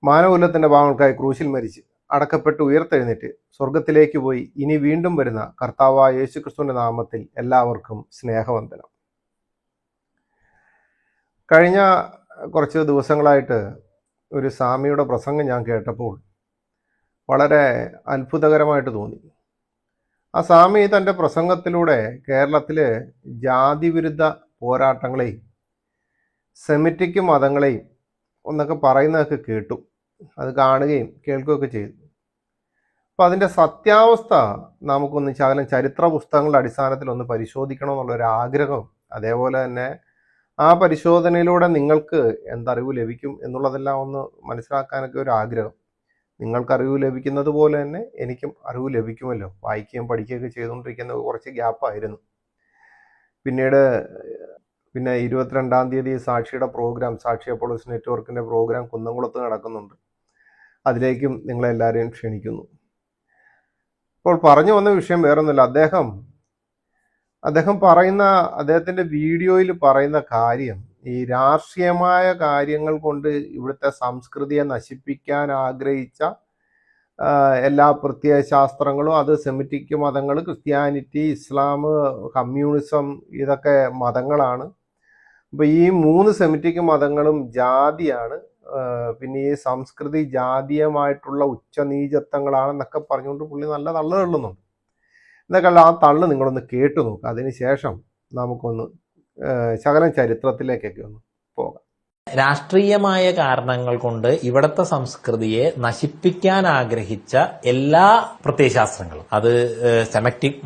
മാനവകുലത്തിന്റെ പാവങ്ങൾക്കായി ക്രൂശിൽ മരിച്ച് അടക്കപ്പെട്ട് ഉയർത്തെഴുന്നേറ്റ് സ്വർഗത്തിലേക്ക് പോയി ഇനി വീണ്ടും വരുന്ന കർത്താവായ യേശുക്രിസ്തുവിന്റെ നാമത്തിൽ എല്ലാവർക്കും സ്നേഹവന്ദനം. കഴിഞ്ഞ കുറച്ച് ദിവസങ്ങളായിട്ട് ഒരു സ്വാമിയുടെ പ്രസംഗം ഞാൻ കേട്ടപ്പോൾ വളരെ അത്ഭുതകരമായിട്ട് തോന്നി. ആ സ്വാമി തൻ്റെ പ്രസംഗത്തിലൂടെ കേരളത്തിലെ ജാതിവിരുദ്ധ പോരാട്ടങ്ങളെയും സെമിറ്റിക് മതങ്ങളെയും ഒന്നൊക്കെ പറയുന്നതൊക്കെ കേട്ടു. അത് കാണുകയും കേൾക്കുകയൊക്കെ ചെയ്തു. അപ്പോൾ അതിൻ്റെ സത്യാവസ്ഥ നമുക്കൊന്ന് ശകലം ചരിത്ര പുസ്തകങ്ങളുടെ അടിസ്ഥാനത്തിൽ ഒന്ന് പരിശോധിക്കണം എന്നുള്ളൊരു ആഗ്രഹം, അതേപോലെ തന്നെ ആ പരിശോധനയിലൂടെ നിങ്ങൾക്ക് എന്തറിവ് ലഭിക്കും എന്നുള്ളതെല്ലാം ഒന്ന് മനസ്സിലാക്കാനൊക്കെ ഒരു ആഗ്രഹം. നിങ്ങൾക്ക് അറിവ് ലഭിക്കുന്നത് പോലെ തന്നെ എനിക്കും അറിവ് ലഭിക്കുമല്ലോ. വായിക്കുകയും പഠിക്കുകയൊക്കെ ചെയ്തുകൊണ്ടിരിക്കുന്ന കുറച്ച് ഗ്യാപ്പായിരുന്നു. പിന്നെ 22-ാം തീയതി സാക്ഷിയുടെ പ്രോഗ്രാം, സാക്ഷി അപ്പോളോസ് നെറ്റ്വർക്കിൻ്റെ പ്രോഗ്രാം കുന്നംകുളത്ത് നടക്കുന്നുണ്ട്. അതിലേക്കും നിങ്ങളെല്ലാവരെയും ക്ഷണിക്കുന്നു. ഇപ്പോൾ പറഞ്ഞു വന്ന വിഷയം വേറൊന്നുമില്ല. അദ്ദേഹം പറയുന്ന, അദ്ദേഹത്തിൻ്റെ വീഡിയോയിൽ പറയുന്ന കാര്യം, ഈ രാഷ്ട്രീയമായ കാര്യങ്ങൾ കൊണ്ട് ഇവിടുത്തെ സംസ്കൃതിയെ നശിപ്പിക്കാൻ ആഗ്രഹിച്ച എല്ലാ പ്രത്യയശാസ്ത്രങ്ങളും, അത് സെമിറ്റിക് മതങ്ങൾ, ക്രിസ്ത്യാനിറ്റി, ഇസ്ലാം, കമ്മ്യൂണിസം, ഇതൊക്കെ മതങ്ങളാണ്. അപ്പോൾ ഈ 3 സെമിറ്റിക് മതങ്ങളും ജാതിയാണ്. പിന്നെ ഈ സംസ്കൃതി ജാതീയമായിട്ടുള്ള ഉച്ചനീചത്വങ്ങളാണെന്നൊക്കെ പറഞ്ഞുകൊണ്ട് പുള്ളി നല്ല തള്ളു തള്ളുന്നുണ്ട്. എന്നൊക്കെ ആ തള്ളു നിങ്ങളൊന്ന് കേട്ടു നോക്കുക. അതിന് ശേഷം നമുക്കൊന്ന് ശകലം ചരിത്രത്തിലേക്കൊക്കെ ഒന്ന് പോകാം. രാഷ്ട്രീയമായ കാരണങ്ങൾ കൊണ്ട് ഇവിടത്തെ സംസ്കൃതിയെ നശിപ്പിക്കാൻ ആഗ്രഹിച്ച എല്ലാ പ്രത്യയശാസ്ത്രങ്ങളും, അത് സെമറ്റിക്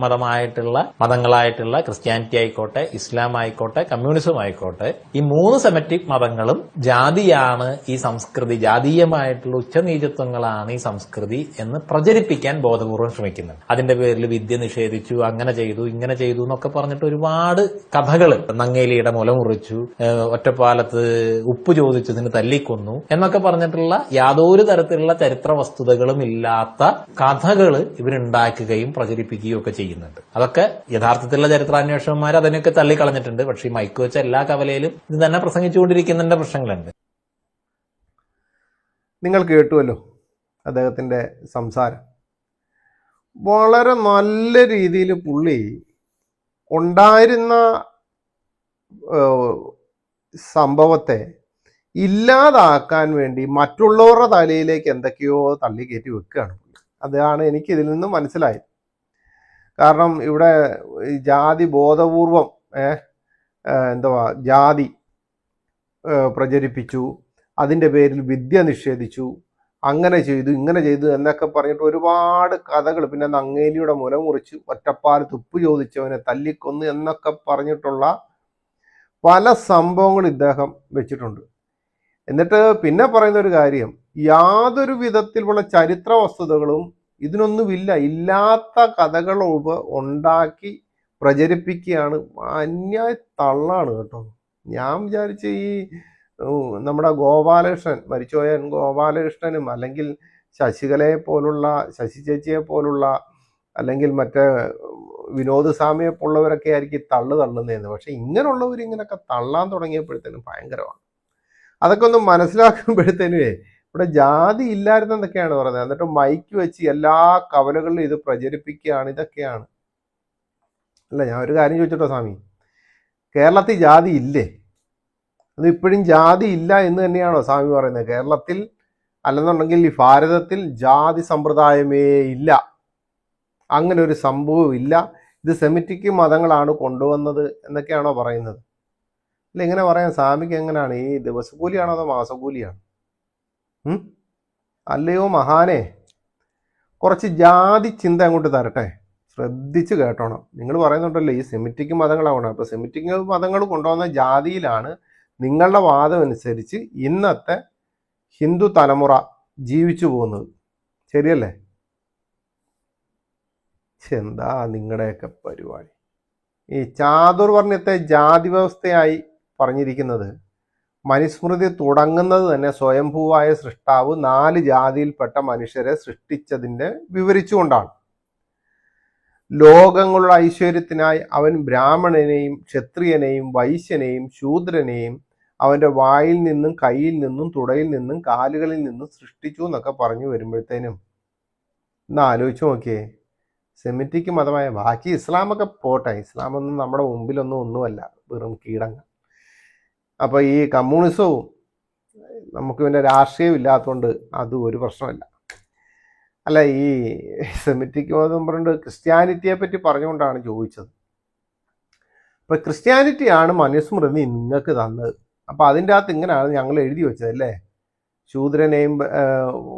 മതങ്ങളായിട്ടുള്ള ക്രിസ്ത്യാനിറ്റി ആയിക്കോട്ടെ, ഇസ്ലാം ആയിക്കോട്ടെ, കമ്മ്യൂണിസം ആയിക്കോട്ടെ, ഈ 3 സെമറ്റിക് മതങ്ങളും ജാതിയാണ് ഈ സംസ്കൃതി, ജാതീയമായിട്ടുള്ള ഉച്ചനീചത്വങ്ങളാണ് ഈ സംസ്കൃതി എന്ന് പ്രചരിപ്പിക്കാൻ ബോധപൂർവം ശ്രമിക്കുന്നുണ്ട്. അതിന്റെ പേരിൽ വിദ്യ നിഷേധിച്ചു, അങ്ങനെ ചെയ്തു, ഇങ്ങനെ ചെയ്തു എന്നൊക്കെ പറഞ്ഞിട്ട് ഒരുപാട് കഥകൾ, നങ്ങേലിയുടെ മുല മുറിച്ചു, ഒറ്റപ്പാലത്ത് ഉപ്പ് ചോദിച്ചതിന് തല്ലിക്കൊന്നു എന്നൊക്കെ പറഞ്ഞിട്ടുള്ള യാതൊരു തരത്തിലുള്ള ചരിത്ര വസ്തുതകളും ഇല്ലാത്ത കഥകൾ ഇവരുണ്ടാക്കുകയും പ്രചരിപ്പിക്കുകയും ഒക്കെ ചെയ്യുന്നുണ്ട്. അതൊക്കെ യഥാർത്ഥത്തിലുള്ള ചരിത്രാന്വേഷകന്മാർ അതിനൊക്കെ തള്ളിക്കളഞ്ഞിട്ടുണ്ട്. പക്ഷേ ഈ മൈക്ക് വെച്ച എല്ലാ കവലയിലും ഇത് തന്നെ പ്രസംഗിച്ചുകൊണ്ടിരിക്കുന്നതിന്റെ പ്രശ്നങ്ങളുണ്ട്. നിങ്ങൾ കേട്ടുവല്ലോ അദ്ദേഹത്തിന്റെ സംസാരം. വളരെ നല്ല രീതിയിൽ പുള്ളി ഉണ്ടായിരുന്ന സംഭവത്തെ ഇല്ലാതാക്കാൻ വേണ്ടി മറ്റുള്ളവരുടെ തലയിലേക്ക് എന്തൊക്കെയോ തള്ളി കയറ്റി വെക്കുകയാണ്. അതാണ് എനിക്ക് ഇതിൽ നിന്ന് മനസ്സിലായത്. കാരണം ഇവിടെ ജാതി ബോധപൂർവം ജാതി പ്രചരിപ്പിച്ചു, അതിൻ്റെ പേരിൽ വിദ്യ നിഷേധിച്ചു, അങ്ങനെ ചെയ്തു, ഇങ്ങനെ ചെയ്തു എന്നൊക്കെ പറഞ്ഞിട്ട് ഒരുപാട് കഥകൾ, പിന്നെ നങ്ങേലിയുടെ മുല മുറിച്ചു, ഒറ്റപ്പാലത്ത് ഉപ്പ് ചോദിച്ചവനെ തല്ലിക്കൊന്നു എന്നൊക്കെ പറഞ്ഞിട്ടുള്ള പല സംഭവങ്ങൾ ഇദ്ദേഹം വെച്ചിട്ടുണ്ട്. എന്നിട്ട് പിന്നെ പറയുന്ന ഒരു കാര്യം, യാതൊരു വിധത്തിലുള്ള ചരിത്ര വസ്തുതകളും ഇതിനൊന്നുമില്ല, ഇല്ലാത്ത കഥകൾ ഉണ്ടാക്കി പ്രചരിപ്പിക്കുകയാണ്. അന്യായ തള്ളാണ് കേട്ടോ. ഞാൻ വിചാരിച്ച ഈ നമ്മുടെ ഗോപാലകൃഷ്ണൻ, മരിച്ചുപോയ ഗോപാലകൃഷ്ണനും അല്ലെങ്കിൽ ശശികലയെ പോലുള്ള, ശശി ചേച്ചിയെ പോലുള്ള, അല്ലെങ്കിൽ മറ്റേ വിനോദ് സ്വാമിയെ പോലുള്ളവരൊക്കെ ആയിരിക്കും തള്ളുന്നതെന്ന്. പക്ഷെ ഇങ്ങനെയുള്ളവർ ഇങ്ങനെയൊക്കെ തള്ളാൻ തുടങ്ങിയപ്പോഴത്തേനും ഭയങ്കരമാണ്. അതൊക്കെ ഒന്ന് മനസ്സിലാക്കുമ്പോഴത്തേനുവേ ഇവിടെ ജാതി ഇല്ലായിരുന്നെന്നൊക്കെയാണ് പറയുന്നത്. എന്നിട്ട് മൈക്ക് വെച്ച് എല്ലാ കവലകളിലും ഇത് പ്രചരിപ്പിക്കുകയാണ്. ഇതൊക്കെയാണ്. അല്ല, ഞാൻ ഒരു കാര്യം ചോദിച്ചിട്ടോ സ്വാമി, കേരളത്തിൽ ജാതി ഇല്ലേ? അത് ഇപ്പോഴും ജാതി ഇല്ല എന്ന് തന്നെയാണോ സ്വാമി പറയുന്നത്? കേരളത്തിൽ അല്ലെന്നുണ്ടെങ്കിൽ ഈ ഭാരതത്തിൽ ജാതി സമ്പ്രദായമേ ഇല്ല, അങ്ങനെ ഒരു സംഭവം ഇല്ല, ഇത് സെമിറ്റിക് മതങ്ങളാണ് കൊണ്ടുവന്നത് എന്നൊക്കെയാണോ പറയുന്നത്? അല്ല, ഇങ്ങനെ പറയാൻ സ്വാമിക്ക് എങ്ങനെയാണ്? ഈ ദിവസക്കൂലിയാണോ അതോ മാസക്കൂലിയാണ്? അല്ലയോ മഹാനെ, കുറച്ച് ജാതി ചിന്ത അങ്ങോട്ട് തരട്ടെ. ശ്രദ്ധിച്ച് കേട്ടോണം. നിങ്ങൾ പറയുന്നുണ്ടല്ലോ ഈ സെമിറ്റിക് മതങ്ങളാണ്. അപ്പോൾ സെമിറ്റിക് മതങ്ങൾ കൊണ്ടുവന്ന ജാതിയിലാണ് നിങ്ങളുടെ വാദം അനുസരിച്ച് ഇന്നത്തെ ഹിന്ദു തലമുറ ജീവിച്ചു പോകുന്നത്. ശരിയല്ലേ? എന്താ നിങ്ങളുടെയൊക്കെ പരിപാടി? ഈ ചാതുർവർണ്ണയത്തെ ജാതി വ്യവസ്ഥയായി പറഞ്ഞിരിക്കുന്നത് മനുസ്മൃതി തുടങ്ങുന്നത് തന്നെ സ്വയംഭൂവായ സൃഷ്ടാവ് 4 ജാതിയിൽപ്പെട്ട മനുഷ്യരെ സൃഷ്ടിച്ചതിൻ്റെ വിവരിച്ചുകൊണ്ടാണ്. ലോകങ്ങളുടെ ഐശ്വര്യത്തിനായി അവൻ ബ്രാഹ്മണനെയും ക്ഷത്രിയനെയും വൈശ്യനെയും ശൂദ്രനെയും അവൻ്റെ വായിൽ നിന്നും കയ്യിൽ നിന്നും തുടയിൽ നിന്നും കാലുകളിൽ നിന്നും സൃഷ്ടിച്ചു എന്നൊക്കെ പറഞ്ഞു വരുമ്പോഴത്തേനും ഒന്ന് ആലോചിച്ച് നോക്കിയേ. സെമിറ്റിക് മതമായ, ബാക്കി ഇസ്ലാമൊക്കെ പോട്ടെ, ഇസ്ലാമൊന്നും നമ്മുടെ മുമ്പിലൊന്നും ഒന്നുമല്ല, വെറും കീടങ്ങൾ. അപ്പോൾ ഈ കമ്മ്യൂണിസവും നമുക്ക് പിന്നെ രാഷ്ട്രീയം ഇല്ലാത്തതുകൊണ്ട് അതും ഒരു പ്രശ്നമല്ല. അല്ല, ഈ സെമിറ്റിക് മതം പറഞ്ഞിട്ട് ക്രിസ്ത്യാനിറ്റിയെ പറ്റി പറഞ്ഞുകൊണ്ടാണ് ചോദിച്ചത്. ഇപ്പം ക്രിസ്ത്യാനിറ്റിയാണ് മനുസ്മൃതി നിങ്ങൾക്ക് തന്നത്. അപ്പം അതിൻ്റെ അകത്ത് ഇങ്ങനെയാണ് ഞങ്ങൾ എഴുതി വെച്ചത് അല്ലേ, ശൂദ്രനെയും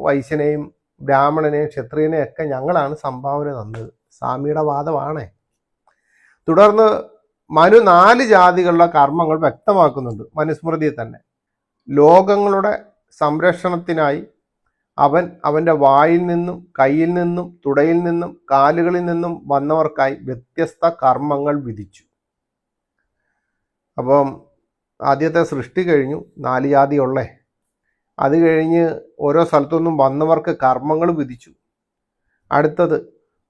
വൈശ്യനെയും ബ്രാഹ്മണനെയും ക്ഷത്രിയനെയും ഒക്കെ ഞങ്ങളാണ് സംഭാവന തന്നത്. സ്വാമിയുടെ വാദമാണേ. തുടർന്ന് മനു 4 ജാതികളുടെ കർമ്മങ്ങൾ വ്യക്തമാക്കുന്നുണ്ട് മനുസ്മൃതിയിൽ തന്നെ. ലോകങ്ങളുടെ സംരക്ഷണത്തിനായി അവൻ്റെ വായിൽ നിന്നും കയ്യിൽ നിന്നും തുടയിൽ നിന്നും കാലുകളിൽ നിന്നും വന്നവർക്കായി വ്യത്യസ്ത കർമ്മങ്ങൾ വിധിച്ചു. അപ്പം ആദ്യത്തെ സൃഷ്ടി കഴിഞ്ഞു, 4 ജാതിയുള്ളേ. അത് കഴിഞ്ഞ് ഓരോ സ്ഥലത്തുനിന്നും വന്നവർക്ക് കർമ്മങ്ങൾ വിധിച്ചു. അടുത്തത്,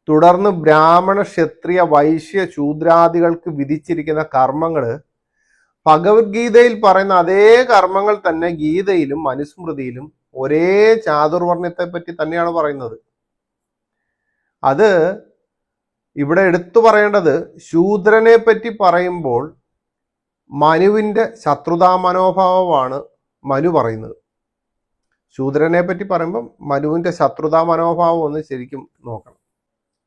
തുടർന്ന് ബ്രാഹ്മണ ക്ഷത്രിയ വൈശ്യ ശൂദ്രാദികൾക്ക് വിധിച്ചിരിക്കുന്ന കർമ്മങ്ങൾ ഭഗവത്ഗീതയിൽ പറയുന്ന അതേ കർമ്മങ്ങൾ തന്നെ ഗീതയിലും മനുസ്മൃതിയിലും ഒരേ ചാതുർവർണ്ണത്തെ പറ്റി തന്നെയാണ് പറയുന്നത്. അത് ഇവിടെ എടുത്തു പറയേണ്ടത്, ശൂദ്രനെ പറ്റി പറയുമ്പോൾ മനുവിൻ്റെ ശത്രുതാ മനോഭാവമാണ് മനു പറയുന്നത്. ശൂദ്രനെ പറ്റി പറയുമ്പം മനുവിൻ്റെ ശത്രുതാ മനോഭാവം ഒന്ന് ശരിക്കും നോക്കണം.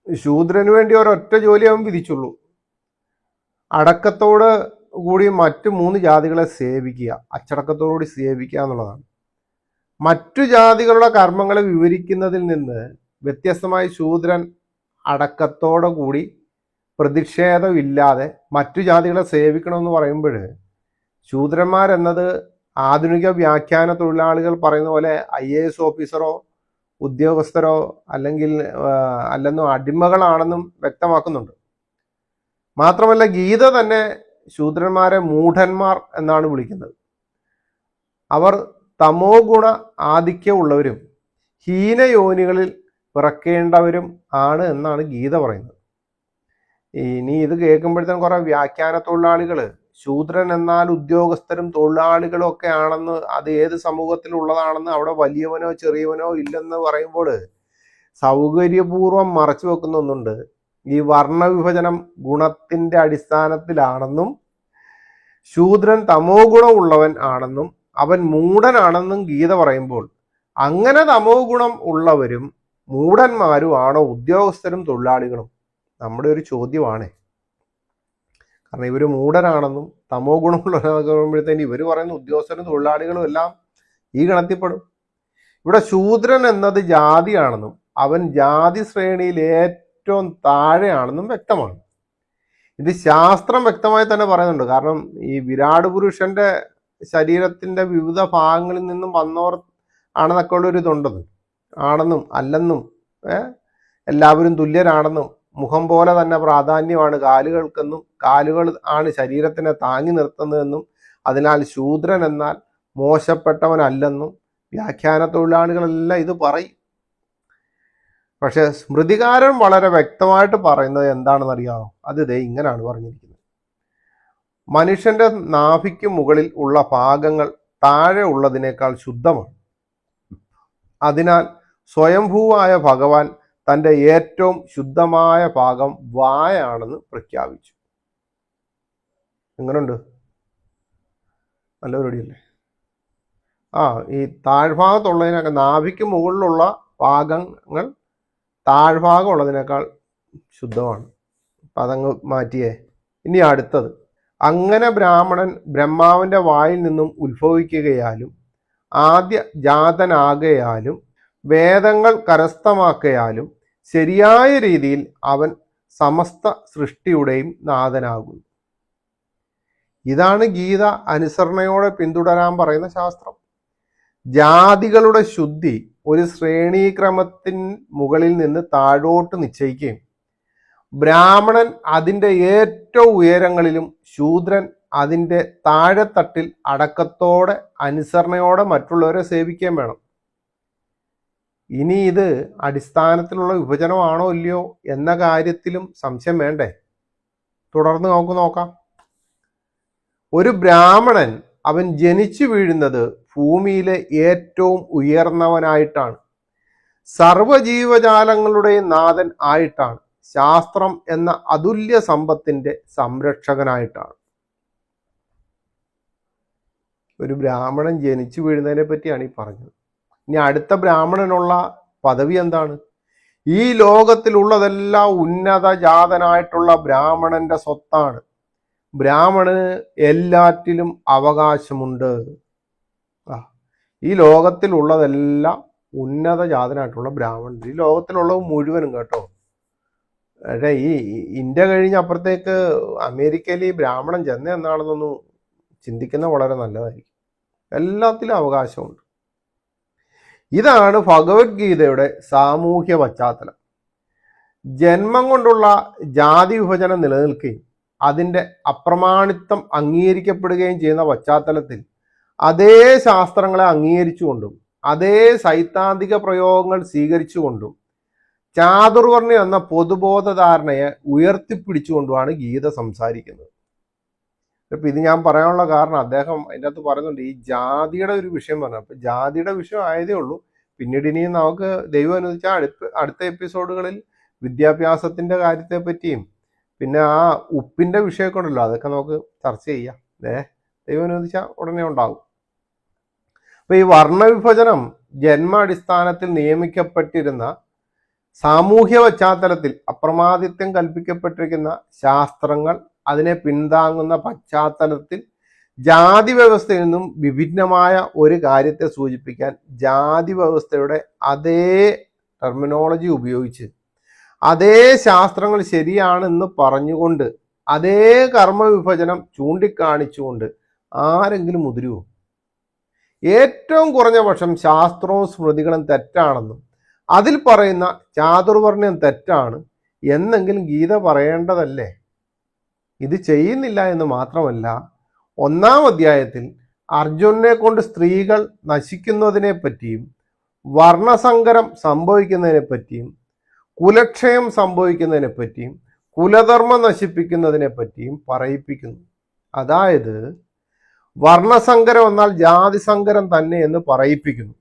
ശൂദ്രന് വേണ്ടി ഒരൊറ്റ ജോലി അവൻ വിധിച്ചുള്ളൂ, അടക്കത്തോട് കൂടി മറ്റു 3 ജാതികളെ സേവിക്കുക, അച്ചടക്കത്തോടുകൂടി സേവിക്കുക എന്നുള്ളതാണ്. മറ്റു ജാതികളുടെ കർമ്മങ്ങളെ വിവരിക്കുന്നതിൽ നിന്ന് വ്യത്യസ്തമായി ശൂദ്രൻ അടക്കത്തോടു കൂടി പ്രതിഷേധമില്ലാതെ മറ്റു ജാതികളെ സേവിക്കണമെന്ന് പറയുമ്പോൾ, ശൂദ്രന്മാരെന്നത് ആധുനിക വ്യാഖ്യാന തൊഴിലാളികൾ പറയുന്ന പോലെ IAS ഓഫീസറോ ഉദ്യോഗസ്ഥരോ അല്ലെന്നോ അടിമകളാണെന്നും വ്യക്തമാക്കുന്നുണ്ട്. മാത്രമല്ല ഗീത തന്നെ ശൂദ്രന്മാരെ മൂഢന്മാർ എന്നാണ് വിളിക്കുന്നത്. അവർ തമോ ഗുണ ആധിക്യമുള്ളവരും ഹീനയോനികളിൽ പിറക്കേണ്ടവരും ആണ് എന്നാണ് ഗീത പറയുന്നത്. ഇനി ഇത് കേൾക്കുമ്പോഴത്തേക്കും കുറെ വ്യാഖ്യാന തൊഴിലാളികൾ ശൂദ്രൻ എന്നാൽ ഉദ്യോഗസ്ഥരും തൊഴിലാളികളും ഒക്കെ ആണെന്ന്, അത് ഏത് സമൂഹത്തിലുള്ളതാണെന്ന്, അവിടെ വലിയവനോ ചെറിയവനോ ഇല്ലെന്ന് പറയുമ്പോൾ സൗകര്യപൂർവം മറച്ചു വെക്കുന്ന ഒന്നുണ്ട്. ഈ വർണ്ണവിഭജനം ഗുണത്തിന്റെ അടിസ്ഥാനത്തിലാണെന്നും ശൂദ്രൻ തമോ ഗുണമുള്ളവൻ ആണെന്നും അവൻ മൂഢനാണെന്നും ഗീത പറയുമ്പോൾ, അങ്ങനെ തമോ ഗുണം ഉള്ളവരും മൂഢന്മാരും ആണോ ഉദ്യോഗസ്ഥരും തൊഴിലാളികളും? നമ്മുടെ ഒരു ചോദ്യമാണ്. കാരണം ഇവർ മൂഢനാണെന്നും തമോ ഗുണമുള്ളവരെന്നൊക്കെ പറയുമ്പോഴത്തേന് ഇവർ പറയുന്ന ഉദ്യോഗസ്ഥരും തൊഴിലാളികളും എല്ലാം ഈ ഗണത്തിൽപ്പെടും. ഇവിടെ ശൂദ്രൻ എന്നത് ജാതിയാണെന്നും അവൻ ജാതി ശ്രേണിയിൽ ഏറ്റവും താഴെയാണെന്നും വ്യക്തമാണ്. ഇത് ശാസ്ത്രം വ്യക്തമായി തന്നെ പറയുന്നുണ്ട്. കാരണം ഈ വിരാട് പുരുഷന്റെ ശരീരത്തിന്റെ വിവിധ ഭാഗങ്ങളിൽ നിന്നും വന്നവർ ആണെന്നൊക്കെ ഉള്ളൊരു ഇതുണ്ടെന്ന്, ആണെന്നും അല്ലെന്നും എല്ലാവരും തുല്യരാണെന്നും മുഖം പോലെ തന്നെ പ്രാധാന്യമാണ് കാലുകൾക്കെന്നും കാലുകൾ ആണ് ശരീരത്തിനെ താങ്ങി നിർത്തുന്നതെന്നും അതിനാൽ ശൂദ്രൻ എന്നാൽ മോശപ്പെട്ടവനല്ലെന്നും വ്യാഖ്യാന തൊഴിലാളികളെല്ലാം ഇത് പറയും. പക്ഷെ സ്മൃതികാരൻ വളരെ വ്യക്തമായിട്ട് പറയുന്നത് എന്താണെന്നറിയാമോ? അത് ദേ ഇങ്ങനെയാണ് പറഞ്ഞിരിക്കുന്നത്. മനുഷ്യന്റെ നാഭിക്ക് മുകളിൽ ഉള്ള ഭാഗങ്ങൾ താഴെ ഉള്ളതിനേക്കാൾ ശുദ്ധമാണ്. അതിനാൽ സ്വയംഭൂവായ ഭഗവാൻ തൻ്റെ ഏറ്റവും ശുദ്ധമായ ഭാഗം വായാണെന്ന് പ്രഖ്യാപിച്ചു. എങ്ങനെയുണ്ട്? നല്ല പരിപാടിയല്ലേ? ഈ താഴ്ഭാഗത്തുള്ളതിനേക്കാൾ, നാഭിക്ക് മുകളിലുള്ള ഭാഗങ്ങൾ താഴ്ഭാഗം ഉള്ളതിനേക്കാൾ ശുദ്ധമാണ്. അപ്പം അതങ്ങ് മാറ്റിയേ. ഇനി അടുത്തത്, അങ്ങനെ ബ്രാഹ്മണൻ ബ്രഹ്മാവിൻ്റെ വായിൽ നിന്നും ഉത്ഭവിക്കുകയാലും ആദ്യ ജാതനാകയാലും വേദങ്ങൾ കരസ്ഥമാക്കയാലും ശരിയായ രീതിയിൽ അവൻ സമസ്ത സൃഷ്ടിയുടെയും നാഥനാകുന്നു. ഇതാണ് ഗീത അനുസരണയോടെ പിന്തുടരാൻ പറയുന്ന ശാസ്ത്രം. ജാതികളുടെ ശുദ്ധി ഒരു ശ്രേണീക്രമത്തിന് മുകളിൽ നിന്ന് താഴോട്ട് നിശ്ചയിക്കുകയും ബ്രാഹ്മണൻ അതിൻ്റെ ഏറ്റവും ഉയരങ്ങളിലും ശൂദ്രൻ അതിൻ്റെ താഴെത്തട്ടിൽ അടക്കത്തോടെ അനുസരണയോടെ മറ്റുള്ളവരെ സേവിക്കുകയും വേണം. ഇനി ഇത് അടിസ്ഥാനത്തിലുള്ള വിഭജനമാണോ ഇല്ലയോ എന്ന കാര്യത്തിലും സംശയം വേണ്ടേ? തുടർന്ന് നമുക്ക് നോക്കാം. ഒരു ബ്രാഹ്മണൻ അവൻ ജനിച്ചു വീഴുന്നത് ഭൂമിയിലെ ഏറ്റവും ഉയർന്നവനായിട്ടാണ്, സർവജീവജാലങ്ങളുടെയും നാഥൻ ആയിട്ടാണ്, ശാസ്ത്രം എന്ന അതുല്യ സമ്പത്തിന്റെ സംരക്ഷകനായിട്ടാണ്. ഒരു ബ്രാഹ്മണൻ ജനിച്ചു വീഴുന്നതിനെ പറ്റിയാണ് ഈ പറഞ്ഞത്. ഇനി അടുത്ത ബ്രാഹ്മണനുള്ള പദവി എന്താണ്? ഈ ലോകത്തിലുള്ളതെല്ലാം ഉന്നത ജാതനായിട്ടുള്ള ബ്രാഹ്മണന്റെ സ്വത്താണ്. ബ്രാഹ്മണന് എല്ലാറ്റിലും അവകാശമുണ്ട്. ഈ ലോകത്തിലുള്ളതെല്ലാം ഉന്നത ജാതനായിട്ടുള്ള ബ്രാഹ്മണൻ, ഈ ലോകത്തിലുള്ളത് മുഴുവനും കേട്ടോ. പക്ഷേ ഈ ഇന്ത്യ കഴിഞ്ഞ് അപ്പുറത്തേക്ക് അമേരിക്കയിൽ ഈ ബ്രാഹ്മണൻ ചെന്ന എന്നാണെന്നൊന്നും ചിന്തിക്കുന്ന വളരെ നല്ലതായിരിക്കും. എല്ലാത്തിലും അവകാശമുണ്ട്. ഇതാണ് ഭഗവത്ഗീതയുടെ സാമൂഹ്യ പശ്ചാത്തലം. ജന്മം കൊണ്ടുള്ള ജാതി വിഭജനം നിലനിൽക്കുകയും അതിൻ്റെ അപ്രമാണിത്വം അംഗീകരിക്കപ്പെടുകയും ചെയ്യുന്ന പശ്ചാത്തലത്തിൽ അതേ ശാസ്ത്രങ്ങളെ അംഗീകരിച്ചുകൊണ്ടും അതേ സൈദ്ധാന്തിക പ്രയോഗങ്ങൾ സ്വീകരിച്ചുകൊണ്ടും ചാതുർവർണ്ണ എന്ന പൊതുബോധധാരണയെ ഉയർത്തിപ്പിടിച്ചുകൊണ്ടുമാണ് ഗീത സംസാരിക്കുന്നത്. ഇപ്പം ഇത് ഞാൻ പറയാനുള്ള കാരണം അദ്ദേഹം അതിൻ്റെ അകത്ത് പറയുന്നുണ്ട്, ഈ ജാതിയുടെ ഒരു വിഷയം പറഞ്ഞു. അപ്പം ജാതിയുടെ വിഷയം ആയതേ ഉള്ളൂ. പിന്നീട് ഇനിയും നമുക്ക് ദൈവം അനുവദിച്ചാൽ അടുത്ത എപ്പിസോഡുകളിൽ വിദ്യാഭ്യാസത്തിൻ്റെ കാര്യത്തെ പറ്റിയും പിന്നെ ആ ഉപ്പിൻ്റെ വിഷയമൊക്കെ ഉണ്ടല്ലോ, അതൊക്കെ നമുക്ക് ചർച്ച ചെയ്യാം. ദൈവം അനുവദിച്ചാൽ ഉടനെ ഉണ്ടാകും. അപ്പം ഈ വർണ്ണവിഭജനം ജന്മാടിസ്ഥാനത്തിൽ നിയമിക്കപ്പെട്ടിരുന്ന സാമൂഹ്യ പശ്ചാത്തലത്തിൽ അപ്രമാദിത്വം കൽപ്പിക്കപ്പെട്ടിരിക്കുന്ന ശാസ്ത്രങ്ങൾ അതിനെ പിന്താങ്ങുന്ന പശ്ചാത്തലത്തിൽ ജാതി വ്യവസ്ഥയിൽ നിന്നും വിഭിന്നമായ ഒരു കാര്യത്തെ സൂചിപ്പിക്കാൻ ജാതി വ്യവസ്ഥയുടെ അതേ ടെർമിനോളജി ഉപയോഗിച്ച് അതേ ശാസ്ത്രങ്ങൾ ശരിയാണെന്ന് പറഞ്ഞുകൊണ്ട് അതേ കർമ്മവിഭജനം ചൂണ്ടിക്കാണിച്ചുകൊണ്ട് ആരെങ്കിലും മുതിരുവോ? ഏറ്റവും കുറഞ്ഞ പക്ഷം ശാസ്ത്രവും സ്മൃതികളും തെറ്റാണെന്നും അതിൽ പറയുന്ന ചാതുർവർണ്ണ്യം തെറ്റാണ് എന്നെങ്കിലും ഗീത പറയേണ്ടതല്ലേ? ഇത് ചെയ്യുന്നില്ല എന്ന് മാത്രമല്ല, 1-ാം അധ്യായത്തിൽ അർജുനനെ കൊണ്ട് സ്ത്രീകൾ നശിക്കുന്നതിനെ പറ്റിയും വർണ്ണസങ്കരം സംഭവിക്കുന്നതിനെ പറ്റിയും കുലക്ഷയം സംഭവിക്കുന്നതിനെ പറ്റിയും കുലധർമ്മം നശിപ്പിക്കുന്നതിനെ പറ്റിയും പറയിപ്പിക്കുന്നു. അതായത് വർണ്ണസങ്കരം എന്നാൽ ജാതിസങ്കരം തന്നെ എന്ന് പറയിപ്പിക്കുന്നു.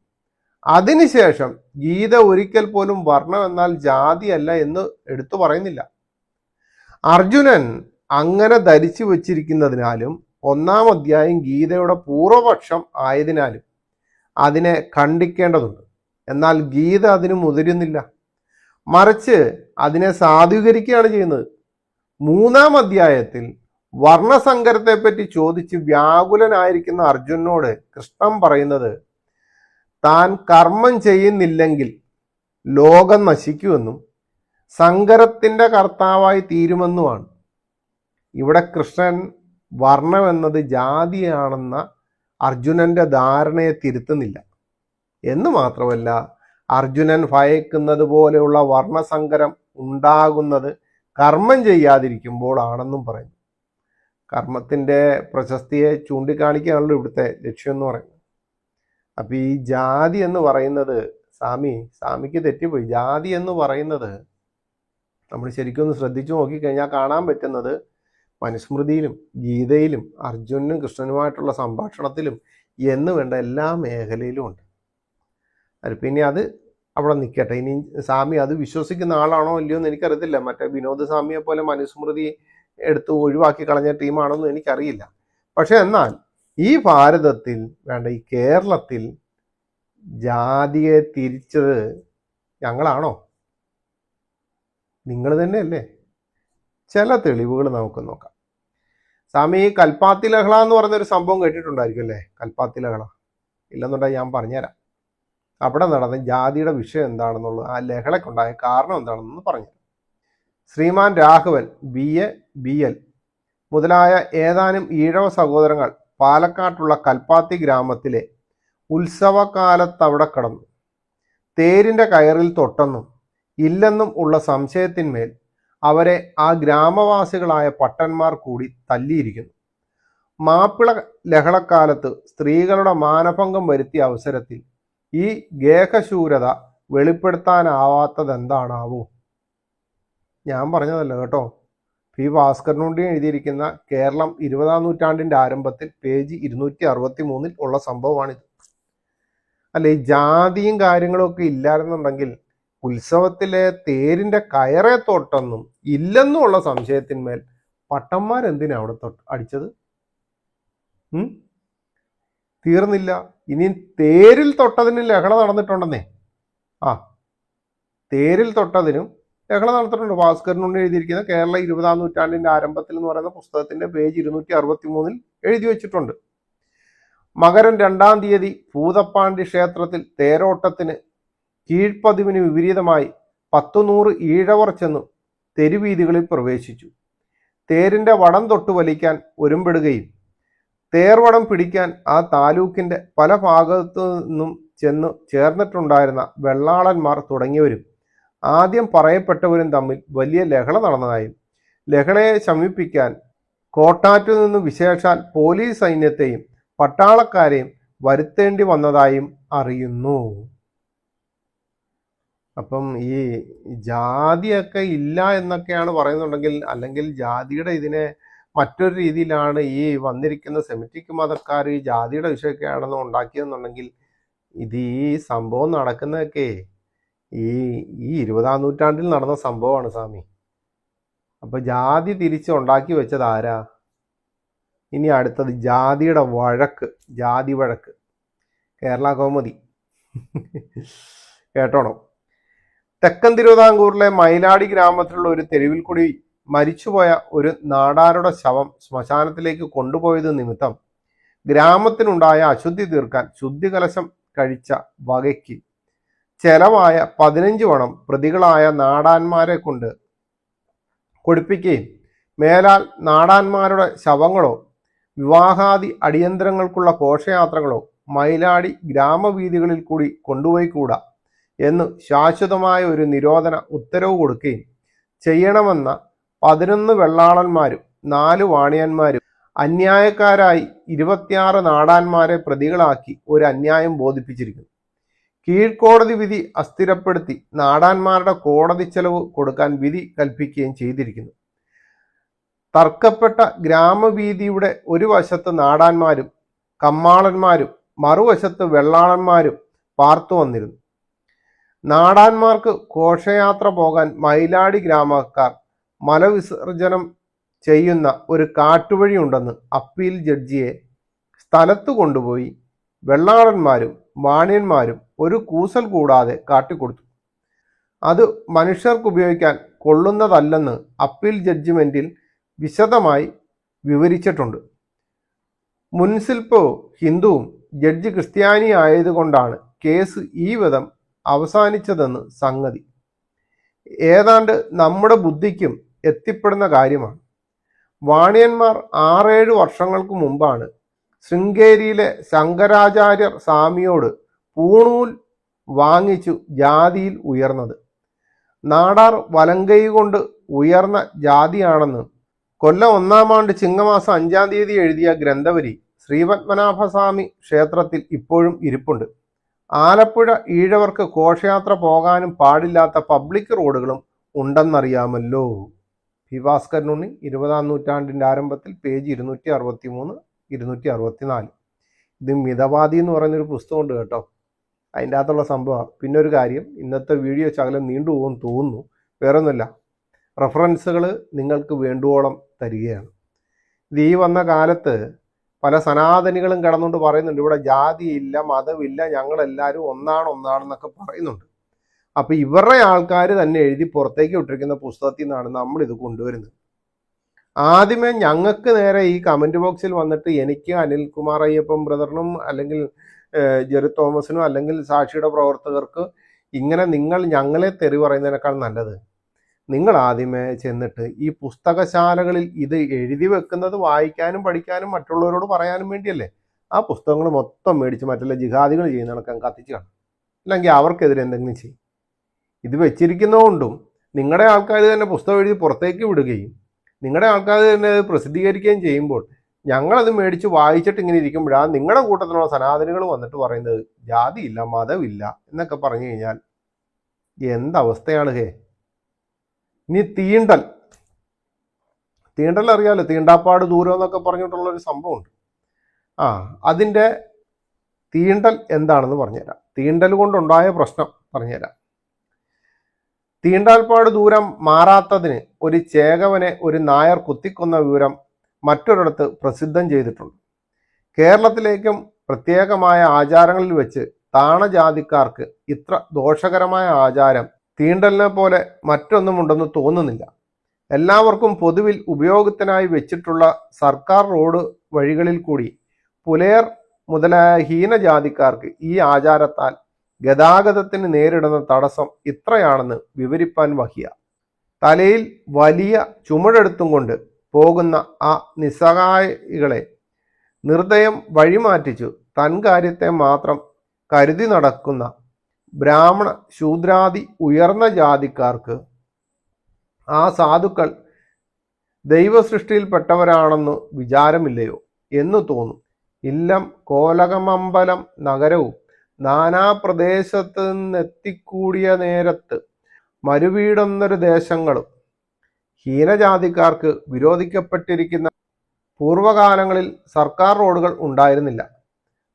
അതിനുശേഷം ഗീത ഒരിക്കൽ പോലും വർണ്ണം എന്നാൽ ജാതിയല്ല എന്ന് എടുത്തു പറയുന്നില്ല. അർജുനൻ അങ്ങനെ ധരിച്ചു വച്ചിരിക്കുന്നതിനാലും 1-ാം അധ്യായം ഗീതയുടെ പൂർവപക്ഷം ആയതിനാലും അതിനെ ഖണ്ഡിക്കേണ്ടതുണ്ട്. എന്നാൽ ഗീത അതിന് മുതിരുന്നില്ല, മറിച്ച് അതിനെ സാധൂകരിക്കുകയാണ് ചെയ്യുന്നത്. 3-ാം അധ്യായത്തിൽ വർണ്ണസങ്കരത്തെപ്പറ്റി ചോദിച്ച് വ്യാകുലനായിരിക്കുന്ന അർജുനനോട് കൃഷ്ണൻ പറയുന്നത് താൻ കർമ്മം ചെയ്യുന്നില്ലെങ്കിൽ ലോകം നശിക്കുമെന്നും സങ്കരത്തിൻ്റെ കർത്താവായി തീരുമെന്നുമാണ്. ഇവിടെ കൃഷ്ണൻ വർണ്ണം എന്നത് ജാതിയാണെന്ന അർജുനന്റെ ധാരണയെ തിരുത്തുന്നില്ല. എന്ന് മാത്രമല്ല, അർജുനൻ ഭയക്കുന്നത് പോലെയുള്ള വർണ്ണസങ്കരം ഉണ്ടാകുന്നത് കർമ്മം ചെയ്യാതിരിക്കുമ്പോൾ ആണെന്നും പറയുന്നു. കർമ്മത്തിൻ്റെ പ്രശസ്തിയെ ചൂണ്ടിക്കാണിക്കുകയാണല്ലോ ഇവിടുത്തെ ലക്ഷ്യം എന്ന് പറയുന്നത്. അപ്പം ഈ ജാതി എന്ന് പറയുന്നത് സ്വാമിക്ക് തെറ്റിപ്പോയി. ജാതി എന്ന് പറയുന്നത് നമ്മൾ ശരിക്കും ഒന്ന് ശ്രദ്ധിച്ചു നോക്കിക്കഴിഞ്ഞാൽ കാണാൻ പറ്റുന്നത് മനുസ്മൃതിയിലും ഗീതയിലും അർജുനനും കൃഷ്ണനുമായിട്ടുള്ള സംഭാഷണത്തിലും എന്ന് വേണ്ട എല്ലാ മേഖലയിലും ഉണ്ട്. പിന്നെ അത് അവിടെ നിൽക്കട്ടെ. ഇനി സ്വാമി അത് വിശ്വസിക്കുന്ന ആളാണോ ഇല്ലയോ എന്ന് എനിക്കറിയത്തില്ല. മറ്റേ വിനോദ സ്വാമിയെ പോലെ മനുസ്മൃതി എടുത്ത് ഒഴിവാക്കി കളഞ്ഞ ടീമാണോന്നും എനിക്കറിയില്ല. പക്ഷെ എന്നാൽ ഈ ഭാരതത്തിൽ വേണ്ട ഈ കേരളത്തിൽ ജാതിയെ തിരിച്ചത് ഞങ്ങളാണോ? നിങ്ങൾ തന്നെയല്ലേ? ചില തെളിവുകൾ നമുക്ക് നോക്കാം. സ്വാമി ഈ കൽപ്പാത്തി ലഹള എന്ന് പറഞ്ഞൊരു സംഭവം കേട്ടിട്ടുണ്ടായിരിക്കും അല്ലേ? കൽപ്പാത്തി ലഹള ഇല്ലെന്നുണ്ടെങ്കിൽ ഞാൻ പറഞ്ഞുതരാം. അവിടെ നടന്ന ജാതിയുടെ വിഷയം എന്താണെന്നുള്ളത്, ആ ലഹളയ്ക്കുണ്ടായ കാരണം എന്താണെന്ന് പറഞ്ഞു. ശ്രീമാൻ രാഘവൻ BA BL മുതലായ ഏതാനും ഈഴവ സഹോദരങ്ങൾ പാലക്കാട്ടുള്ള കൽപ്പാത്തി ഗ്രാമത്തിലെ ഉത്സവകാലത്തവിടെ കടന്നു. തേരിൻ്റെ കയറിൽ തൊട്ടെന്നും ഇല്ലെന്നും ഉള്ള സംശയത്തിന്മേൽ അവരെ ആ ഗ്രാമവാസികളായ പട്ടന്മാർ കൂടി തല്ലിയിരിക്കുന്നു. മാപ്പിള ലഹളക്കാലത്ത് സ്ത്രീകളുടെ മാനഭംഗം വരുത്തിയ അവസരത്തിൽ ഈ ഗേഹശൂരത വെളിപ്പെടുത്താനാവാത്തതെന്താണാവോ? ഞാൻ പറഞ്ഞതല്ല കേട്ടോ, പി ഭാസ്കരനുണ്ടി എഴുതിയിരിക്കുന്ന കേരളം 20-ാം നൂറ്റാണ്ടിൻ്റെ ആരംഭത്തിൽ പേജ് 263 ഉള്ള സംഭവമാണിത്. അല്ലെ, ഈ ജാതിയും കാര്യങ്ങളും ഒക്കെ ഇല്ലായിരുന്നുണ്ടെങ്കിൽ ഉത്സവത്തിലെ തേരിൻ്റെ കയറെ തൊട്ടൊന്നും ഇല്ലെന്നുള്ള സംശയത്തിന്മേൽ പട്ടന്മാരെന്തിനാ അവിടെ അടിച്ചത്? തീർന്നില്ല, ഇനി തേരിൽ തൊട്ടതിന് ലഹള നടന്നിട്ടുണ്ടെന്നേ. തേരിൽ തൊട്ടതിനും ലഹള നടത്തിയിട്ടുണ്ട്. ഭാസ്കരനുണ്ടി എഴുതിയിരിക്കുന്ന കേരള 20-ാം നൂറ്റാണ്ടിൻ്റെ ആരംഭത്തിൽ എന്ന് പറയുന്ന പുസ്തകത്തിന്റെ പേജ് 263 എഴുതി വെച്ചിട്ടുണ്ട്. മകരം 2-ാം തീയതി ഭൂതപ്പാണ്ടി ക്ഷേത്രത്തിൽ തേരോട്ടത്തിന് കീഴ്പ്പതിവിന് വിപരീതമായി 100 ഈഴവർ ചെന്നു തെരുവീതികളിൽ പ്രവേശിച്ചു. തേരിന്റെ വടം തൊട്ട് വലിക്കാൻ ഒരുമ്പെടുകയും തേർവടം പിടിക്കാൻ ആ താലൂക്കിന്റെ പല ഭാഗത്തു നിന്നും ചെന്നു ചേർന്നിട്ടുണ്ടായിരുന്ന വെള്ളാളന്മാർ തുടങ്ങിയവരും ആദ്യം പറയപ്പെട്ടവരും തമ്മിൽ വലിയ ലഹള നടന്നതായും ലഹളയെ ശമിപ്പിക്കാൻ കോട്ടാറ്റിൽ നിന്ന് വിശേഷാൽ പോലീസ് സൈന്യത്തെയും പട്ടാളക്കാരെയും വരുത്തേണ്ടി വന്നതായും അറിയുന്നു. അപ്പം ഈ ജാതിയൊക്കെ ഇല്ല എന്നൊക്കെയാണ് പറയുന്നുണ്ടെങ്കിൽ, അല്ലെങ്കിൽ ജാതിയുടെ ഇതിനെ മറ്റൊരു രീതിയിലാണ് ഈ വന്നിരിക്കുന്ന സെമിറ്റിക് മതക്കാർ ഈ ജാതിയുടെ വിഷയമൊക്കെയാണെന്ന് ഉണ്ടാക്കിയെന്നുണ്ടെങ്കിൽ, ഇത് ഈ സംഭവം നടക്കുന്നതൊക്കെ ഈ 20-ാം നൂറ്റാണ്ടിൽ നടന്ന സംഭവമാണ് സ്വാമി. അപ്പൊ ജാതി തിരിച്ച് ഉണ്ടാക്കി വെച്ചത് ആരാ? ഇനി അടുത്തത് ജാതിയുടെ വഴക്ക്, ജാതി വഴക്ക്, കേരള കൗമുദി കേട്ടോണം. തെക്കൻ തിരുവിതാംകൂറിലെ മയിലാടി ഗ്രാമത്തിലുള്ള ഒരു തെരുവിൽ കൂടി മരിച്ചുപോയ ഒരു നാടാരുടെ ശവം ശ്മശാനത്തിലേക്ക് കൊണ്ടുപോയത് നിമിത്തം ഗ്രാമത്തിനുണ്ടായ അശുദ്ധി തീർക്കാൻ ശുദ്ധികലശം കഴിച്ച വകയ്ക്ക് ചെലവായ 15 വണം പ്രതികളായ നാടാന്മാരെ കൊണ്ട് കൊടുപ്പിക്കുകയും മേലാൽ നാടാന്മാരുടെ ശവങ്ങളോ വിവാഹാദി അടിയന്തരങ്ങൾക്കുള്ള ഘോഷയാത്രകളോ മയിലാടി ഗ്രാമവീഥികളിൽ കൂടി കൊണ്ടുപോയിക്കൂടാ എന്ന് ശാശ്വതമായ ഒരു നിരോധന ഉത്തരവ് കൊടുക്കുകയും ചെയ്യണമെന്ന 11 വെള്ളാളന്മാരും 4 വാണിയന്മാരും അന്യായക്കാരായി 26 നാടാന്മാരെ പ്രതികളാക്കി ഒരു അന്യായം ബോധിപ്പിച്ചിരിക്കുന്നു. കീഴ്ക്കോടതി വിധി അസ്ഥിരപ്പെടുത്തി നാടാന്മാരുടെ കോടതി ചെലവ് കൊടുക്കാൻ വിധി കൽപ്പിക്കുകയും ചെയ്തിരിക്കുന്നു. തർക്കപ്പെട്ട ഗ്രാമവീഥിയുടെ ഒരു വശത്ത് നാടാന്മാരും കമ്മാളന്മാരും മറുവശത്ത് വെള്ളാളന്മാരും പാർത്തു വന്നിരുന്നു. നാടാന്മാർക്ക് ഘോഷയാത്ര പോകാൻ മയിലാടി ഗ്രാമക്കാർ മലവിസർജനം ചെയ്യുന്ന ഒരു കാട്ടുവഴി ഉണ്ടെന്ന് അപ്പീൽ ജഡ്ജിയെ സ്ഥലത്ത് കൊണ്ടുപോയി വെള്ളാളന്മാരും വാണിയന്മാരും ഒരു കൂസൽ കൂടാതെ കാട്ടിക്കൊടുത്തു. അത് മനുഷ്യർക്ക് ഉപയോഗിക്കാൻ കൊള്ളുന്നതല്ലെന്ന് അപ്പീൽ ജഡ്ജിമെന്റിൽ വിശദമായി വിവരിച്ചിട്ടുണ്ട്. മുൻസിൽപ്പോ ഹിന്ദുവും ജഡ്ജി ക്രിസ്ത്യാനി ആയതുകൊണ്ടാണ് കേസ് ഈ വിധം അവസാനിച്ചതെന്ന് സംഗതി ഏതാണ്ട് നമ്മുടെ ബുദ്ധിക്കും എത്തിപ്പെടുന്ന കാര്യമാണ്. വാണിയന്മാർ 6-7 വർഷങ്ങൾക്ക് മുമ്പാണ് ശൃംഗേരിയിലെ ശങ്കരാചാര്യർ സ്വാമിയോട് പൂണൂൽ വാങ്ങിച്ചു ജാതിയിൽ ഉയർന്നത്. നാടാർ വലങ്കൈ കൊണ്ട് ഉയർന്ന ജാതിയാണെന്ന് കൊല്ലം 1-ാം ആണ്ട് ചിങ്ങമാസം 5-ാം തീയതി എഴുതിയ ഗ്രന്ഥവരി ശ്രീപത്മനാഭസ്വാമി ക്ഷേത്രത്തിൽ ഇപ്പോഴും ഇരിപ്പുണ്ട്. ആലപ്പുഴ ഈഴവർക്ക് ഘോഷയാത്ര പോകാനും പാടില്ലാത്ത പബ്ലിക് റോഡുകളും ഉണ്ടെന്നറിയാമല്ലോ. പി ഭാസ്കരനുണ്ണി 20-ാം നൂറ്റാണ്ടിൻ്റെ ആരംഭത്തിൽ പേജ് 263, 264. ഇത് മിതവാദി എന്ന് പറയുന്നൊരു പുസ്തകമുണ്ട് കേട്ടോ, അതിൻ്റെ അകത്തുള്ള സംഭവം. പിന്നെ ഒരു കാര്യം, ഇന്നത്തെ വീഡിയോ ശകലം നീണ്ടുപോകുമെന്ന് തോന്നുന്നു. വേറൊന്നുമില്ല, റെഫറൻസുകൾ നിങ്ങൾക്ക് വേണ്ടുവോളം തരികയാണ്. ഇത് ഈ വന്ന കാലത്ത് പല സനാതനികളും കിടന്നുകൊണ്ട് പറയുന്നുണ്ട് ഇവിടെ ജാതിയില്ല, മതമില്ല, ഞങ്ങളെല്ലാവരും ഒന്നാണെന്നൊക്കെ പറയുന്നുണ്ട്. അപ്പം ഇവരുടെ ആൾക്കാർ തന്നെ എഴുതി പുറത്തേക്ക് വിട്ടിരിക്കുന്ന പുസ്തകത്തിൽ നിന്നാണ് നമ്മളിത് കൊണ്ടുവരുന്നത്. ആദ്യമേ ഞങ്ങൾക്ക് നേരെ ഈ കമൻറ്റ് ബോക്സിൽ വന്നിട്ട് എനിക്ക് അനിൽകുമാർ അയ്യപ്പൻ ബ്രദറിനും അല്ലെങ്കിൽ ജെറി തോമസിനും അല്ലെങ്കിൽ സാക്ഷിയുടെ പ്രവർത്തകർക്ക് ഇങ്ങനെ നിങ്ങൾ ഞങ്ങളെ തെറി പറയുന്നതിനേക്കാൾ നല്ലത് നിങ്ങൾ ആദ്യമേ ചെന്നിട്ട് ഈ പുസ്തകശാലകളിൽ ഇത് എഴുതി വെക്കുന്നത് വായിക്കാനും പഠിക്കാനും മറ്റുള്ളവരോട് പറയാനും വേണ്ടിയല്ലേ. ആ പുസ്തകങ്ങൾ മൊത്തം മേടിച്ച് മറ്റുള്ള ജിഹാദികൾ ചെയ്യുന്ന കണക്കാൻ കത്തിച്ച് കാണും, അല്ലെങ്കിൽ അവർക്കെതിരെ എന്തെങ്കിലും ചെയ്യും. ഇത് വെച്ചിരിക്കുന്നതുകൊണ്ടും നിങ്ങളുടെ ആൾക്കാർ തന്നെ പുസ്തകം എഴുതി പുറത്തേക്ക് വിടുകയും നിങ്ങളുടെ ആൾക്കാർ തന്നെ പ്രസിദ്ധീകരിക്കുകയും ചെയ്യുമ്പോൾ ഞങ്ങളത് മേടിച്ച് വായിച്ചിട്ട് ഇങ്ങനെ ഇരിക്കുമ്പോഴാണ് നിങ്ങളുടെ കൂട്ടത്തിലുള്ള സനാതനികൾ വന്നിട്ട് പറയുന്നത് ജാതിയില്ല, മതമില്ല എന്നൊക്കെ പറഞ്ഞു കഴിഞ്ഞാൽ എന്തവസ്ഥയാണ് ഹേ. ഇനി തീണ്ടൽ, തീണ്ടൽ അറിയാലോ, തീണ്ടാപ്പാട് ദൂരം എന്നൊക്കെ പറഞ്ഞിട്ടുള്ളൊരു സംഭവമുണ്ട്. അതിൻ്റെ തീണ്ടൽ എന്താണെന്ന് പറഞ്ഞുതരാം. തീണ്ടൽ കൊണ്ടുണ്ടായ പ്രശ്നം പറഞ്ഞുതരാം. തീണ്ടാൽപ്പാട് ദൂരം മാറാത്തതിന് ഒരു ചേകവനെ ഒരു നായർ കുത്തിക്കൊന്ന വിവരം മറ്റൊരിടത്ത് പ്രസിദ്ധം ചെയ്തിട്ടുണ്ട്. കേരളത്തിലേക്കും പ്രത്യേകമായ ആചാരങ്ങളിൽ വെച്ച് താണജാതിക്കാർക്ക് ഇത്ര ദോഷകരമായ ആചാരം തീണ്ടലിനെ പോലെ മറ്റൊന്നുമുണ്ടെന്ന് തോന്നുന്നില്ല. എല്ലാവർക്കും പൊതുവിൽ ഉപയോഗത്തിനായി വെച്ചിട്ടുള്ള സർക്കാർ റോഡ് വഴികളിൽ കൂടി പുലയർ മുതലായ ഹീനജാതിക്കാർക്ക് ഈ ആചാരത്താൽ ഗതാഗതത്തിന് നേരിടുന്ന തടസ്സം ഇത്രയാണെന്ന് വിവരിപ്പാൻ വഹിയ. തലയിൽ വലിയ ചുമടെടുത്തും കൊണ്ട് പോകുന്ന ആ നിസ്സഹായികളെ നിർദ്ദയം വഴിമാറ്റിച്ചു തൻ കാര്യത്തെ മാത്രം കരുതി നടക്കുന്ന ബ്രാഹ്മണ ശൂദ്രാദി ഉയർന്ന ജാതിക്കാർക്ക് ആ സാധുക്കൾ ദൈവസൃഷ്ടിയിൽപ്പെട്ടവരാണെന്ന് വിചാരമില്ലയോ എന്ന് തോന്നും. ഇല്ലം കോലകമമ്പലം നഗരവും നാനാപ്രദേശത്ത് നിന്നെത്തിക്കൂടിയ നേരത്ത് മരുവീടൊന്നൊരു ദേശങ്ങളും ഹീനജാതിക്കാർക്ക് വിരോധിക്കപ്പെട്ടിരിക്കുന്ന പൂർവകാലങ്ങളിൽ സർക്കാർ റോഡുകൾ ഉണ്ടായിരുന്നില്ല.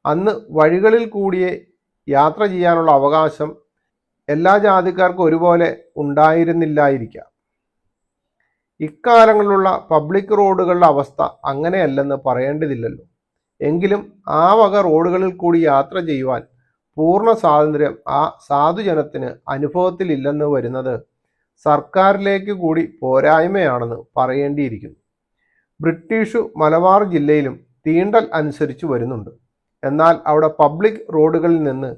അന്ന് വഴികളിൽ കൂടിയേ യാത്ര ചെയ്യാനുള്ള അവകാശം എല്ലാ ജാതിക്കാർക്കും ഒരുപോലെ ഉണ്ടായിരുന്നില്ലായിരിക്കാം. ഇക്കാലങ്ങളിലുള്ള പബ്ലിക് റോഡുകളുടെ അവസ്ഥ അങ്ങനെയല്ലെന്ന് പറയേണ്ടതില്ലല്ലോ. എങ്കിലും ആ വക റോഡുകളിൽ കൂടി യാത്ര ചെയ്യുവാൻ പൂർണ്ണ സ്വാതന്ത്ര്യം ആ സാധുജനത്തിന് അനുഭവത്തിലില്ലെന്ന് വരുന്നത് സർക്കാരിലേക്ക് കൂടി പോരായ്മയാണെന്ന് പറയേണ്ടിയിരിക്കുന്നു. ബ്രിട്ടീഷു മലബാർ ജില്ലയിലും തീണ്ടൽ അനുസരിച്ച് വരുന്നുണ്ട്. എന്നാൽ അവിടെ പബ്ലിക് റോഡുകളിൽ നിന്ന്